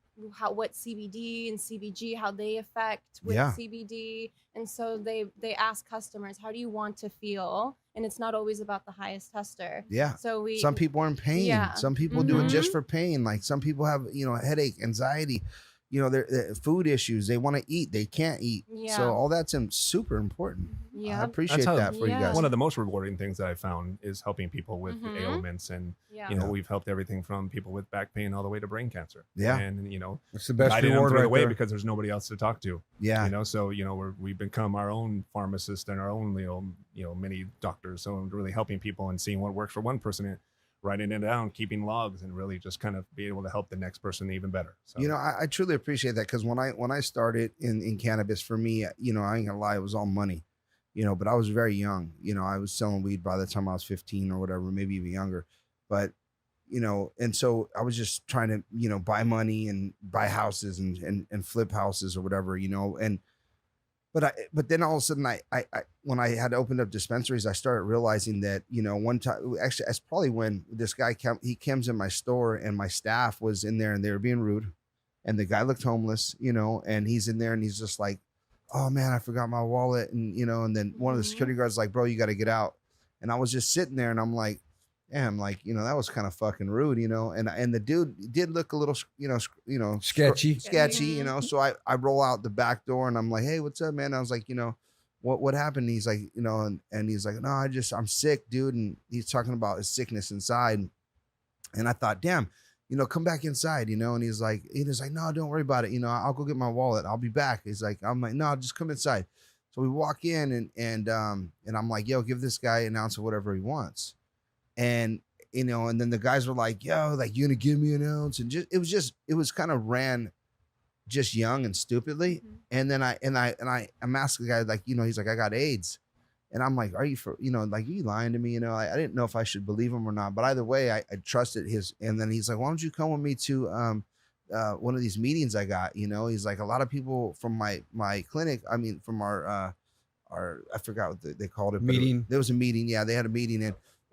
what CBD and CBG, how they affect with Yeah. CBD. And so they ask customers, how do you want to feel? And it's not always about the highest tester. Yeah. So Some people are in pain. Yeah. Some people do it just Mhm. for pain. Like some people have, headache, anxiety, their food issues. They want to eat, they can't eat. Yeah. So all that's super important. I Yeah. appreciate That's how- that for you Yeah. guys. One of the most rewarding things that I found is helping people with Mhm. ailments. And, Yeah. we've helped everything from people with back pain all the way to brain cancer. Yeah. And, It's the best guiding them reward through the right way there. because there's nobody else to talk to. Yeah. So we've become our own pharmacist and our own mini doctors. So really helping people and seeing what works for one person, and writing it down, keeping logs, and really just kind of be able to help the next person even better. So I truly appreciate that, because when I started in cannabis, for me, I ain't gonna lie, it was all money, but I was very young. I was selling weed by the time I was 15 or whatever, maybe even younger. But and so I was just trying to buy money and buy houses and flip houses or whatever, and but then all of a sudden I when I had opened up dispensaries, I started realizing that one time, actually that's probably when this guy he comes in my store and my staff was in there and they were being rude, and the guy looked homeless, and he's in there and he's just like, oh man, I forgot my wallet, and and then one of the security guards like, bro, you got to get out. And I was just sitting there and I'm like, damn, like that was kind of fucking rude, and the dude did look a little Sketchy. sketchy, so I roll out the back door and I'm like, hey, what's up, man? I was like, what happened? He's like, and he's like, no, I'm sick, dude. And he's talking about his sickness inside. And I thought, damn, come back inside, and he's like, no, don't worry about it. I'll go get my wallet. I'll be back. I'm like, no, just come inside. So we walk in and I'm like, yo, give this guy an ounce of whatever he wants. And, and then the guys were like, yo, like, you gonna give me an ounce? And it was kind of ran just young and stupidly. And then I'm asking the guy, like, he's like, I got AIDS. And I'm like, are you like, are you lying to me? I didn't know if I should believe him or not, but either way, I trusted his. And then he's like, why don't you come with me to one of these meetings I got? He's like, a lot of people from my clinic, I mean, from our I forgot what they called it. Meeting. There was a meeting. Yeah, they had a meeting,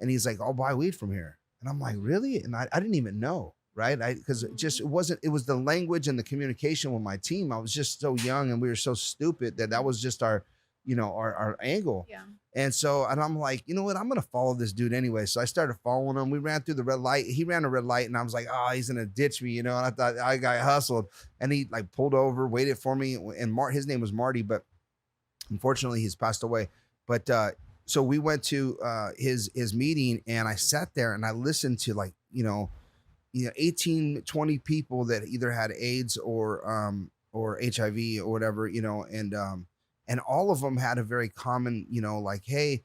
and he's like, I'll buy weed from here. And I'm like, really? And I didn't even know, right? Because it was the language and the communication with my team. I was just so young and we were so stupid that was just our angle. Yeah. And I'm like, you know what? I'm going to follow this dude anyway. So I started following him. We ran through the red light. He ran a red light and I was like, oh, he's going to ditch me, and I thought I got hustled, and he like pulled over, waited for me. And his name was Marty, but unfortunately he's passed away. But, so we went to his meeting, and I sat there and I listened to 18, 20 people that either had AIDS or HIV or whatever, and all of them had a very common, like, hey,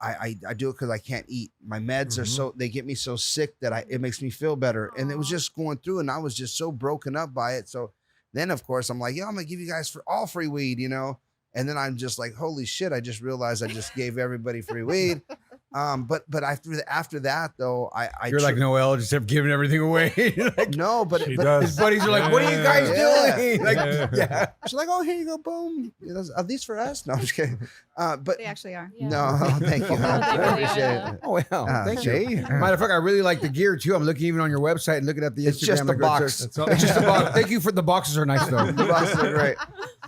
I do it because I can't eat. My meds are they get me so sick that it makes me feel better. And it was just going through, and I was just so broken up by it. So then of course I'm like, yeah, I'm gonna give you guys all free weed, And then I'm just like, holy shit, I just realized I just gave everybody free weed. But after that though, You're like Noel, just have given everything away. Like, no, but She but does. his buddies are like, what are you guys Yeah. doing? Like, Yeah. yeah. she's like, oh, here you go, boom. Are these for us? No, I'm just kidding. But They actually are. Yeah. no, thank you. No, I they really appreciate are. it. Oh, wow. Thank see? you. Matter of fact, I really like the gear too. I'm looking even on your website and looking at the It's Instagram. just the like, box. It's just the box. Thank you for the boxes are nice though. The boxes are great.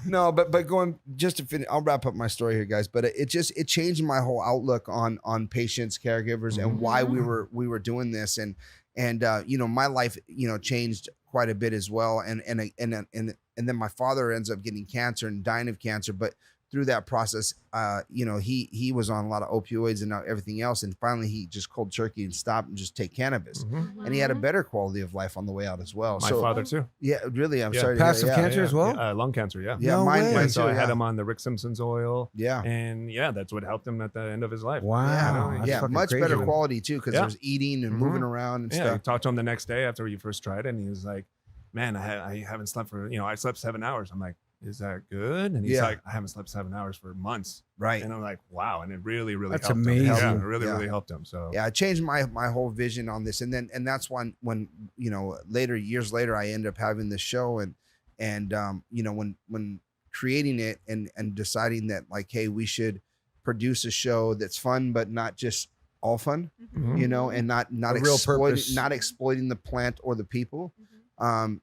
No, but going just to finish, I'll wrap up my story here, guys. But it changed my whole outlook on patients, caregivers, and why we were doing this, and my life changed quite a bit as well, and then my father ends up getting cancer and dying of cancer, but through that process, he was on a lot of opioids and now everything else, and finally he just cold turkey and stopped and just take cannabis, and he had a better quality of life on the way out as well. My So father too. yeah, really, I'm Yeah. sorry. To Passive hear that. cancer as well? Lung cancer. Yeah. Yeah, No mine, way. mine And too. so I had yeah. him on the Rick Simpson's oil. Yeah. And that's what helped him at the end of his life. Wow. Yeah, That's yeah, fucking much crazy. better quality too, because Yeah. there's eating and Mhm. moving around and Yeah, I stuff. talked to him the next day after you first tried it, and he was like, "Man, I haven't slept for I slept 7 hours." I'm like, "Is that good?" And he's Yeah. like, "I haven't slept 7 hours for months." Right. And I'm like, "Wow!" And it really, really That's helped amazing. him. Yeah, it really, Yeah. really helped him. So Yeah, I changed my whole vision on this, and that's when years later I ended up having this show, and when creating it and deciding that, like, hey, we should produce a show that's fun but not just all fun, Mhm. and not A real purpose. exploiting the plant or the people. I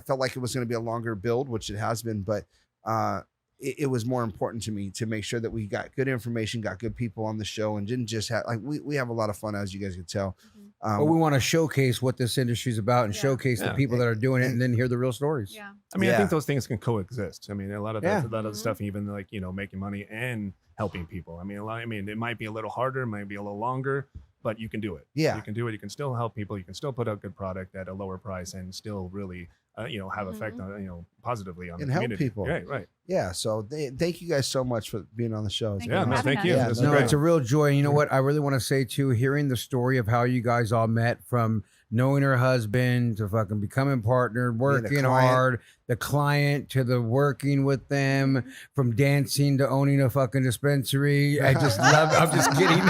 felt like it was going to be a longer build, which it has been, but it was more important to me to make sure that we got good information, got good people on the show, and didn't just have we have a lot of fun, as you guys can tell. But we want to showcase what this industry is about and Yeah. showcase the Yeah. people that are doing it and then hear the real stories. Yeah. I mean, I Yeah. think those things can coexist. I mean, a lot of Yeah. the stuff, even like making money and helping people. I mean, it might be a little harder, it might be a little longer, but you can do it. Yeah. You can do it. You can still help people. You can still put out good product at a lower price and still really, have effect on, positively on And the help community. people. Right, right. Yeah, so thank you guys so much for being on the show. It's Thank been you for no, awesome. having thank you. us. Yeah, This is no, No, great. it's a real joy. And you know what? I really want to say too, hearing the story of how you guys all met, from knowing her husband to fucking becoming partnered, working client. hard, the client to the working with them, from dancing to owning a fucking dispensary. I just love I'm just kidding.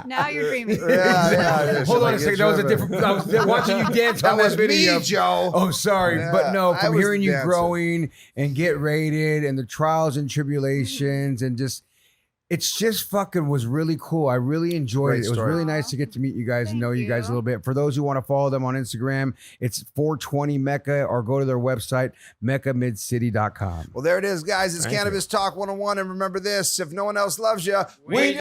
Now you're dreaming. Yeah, Hold on like a second. That was a different. I was watching you dance That on this was video. me, Joe. Oh, sorry, Yeah, but no. I From was hearing you dancing. growing and get rated, and the trials and tribulations, and just. It's just fucking was really cool. I really enjoyed Great it. It was story. really nice to get to meet you guys and Thank know you guys a you. little bit. For those who want to follow them on Instagram, it's 420 Mecca, or go to their website, meccamidcity.com. Well, there it is, guys. It's Thank you. Cannabis Talk 101. And remember this: if no one else loves you, We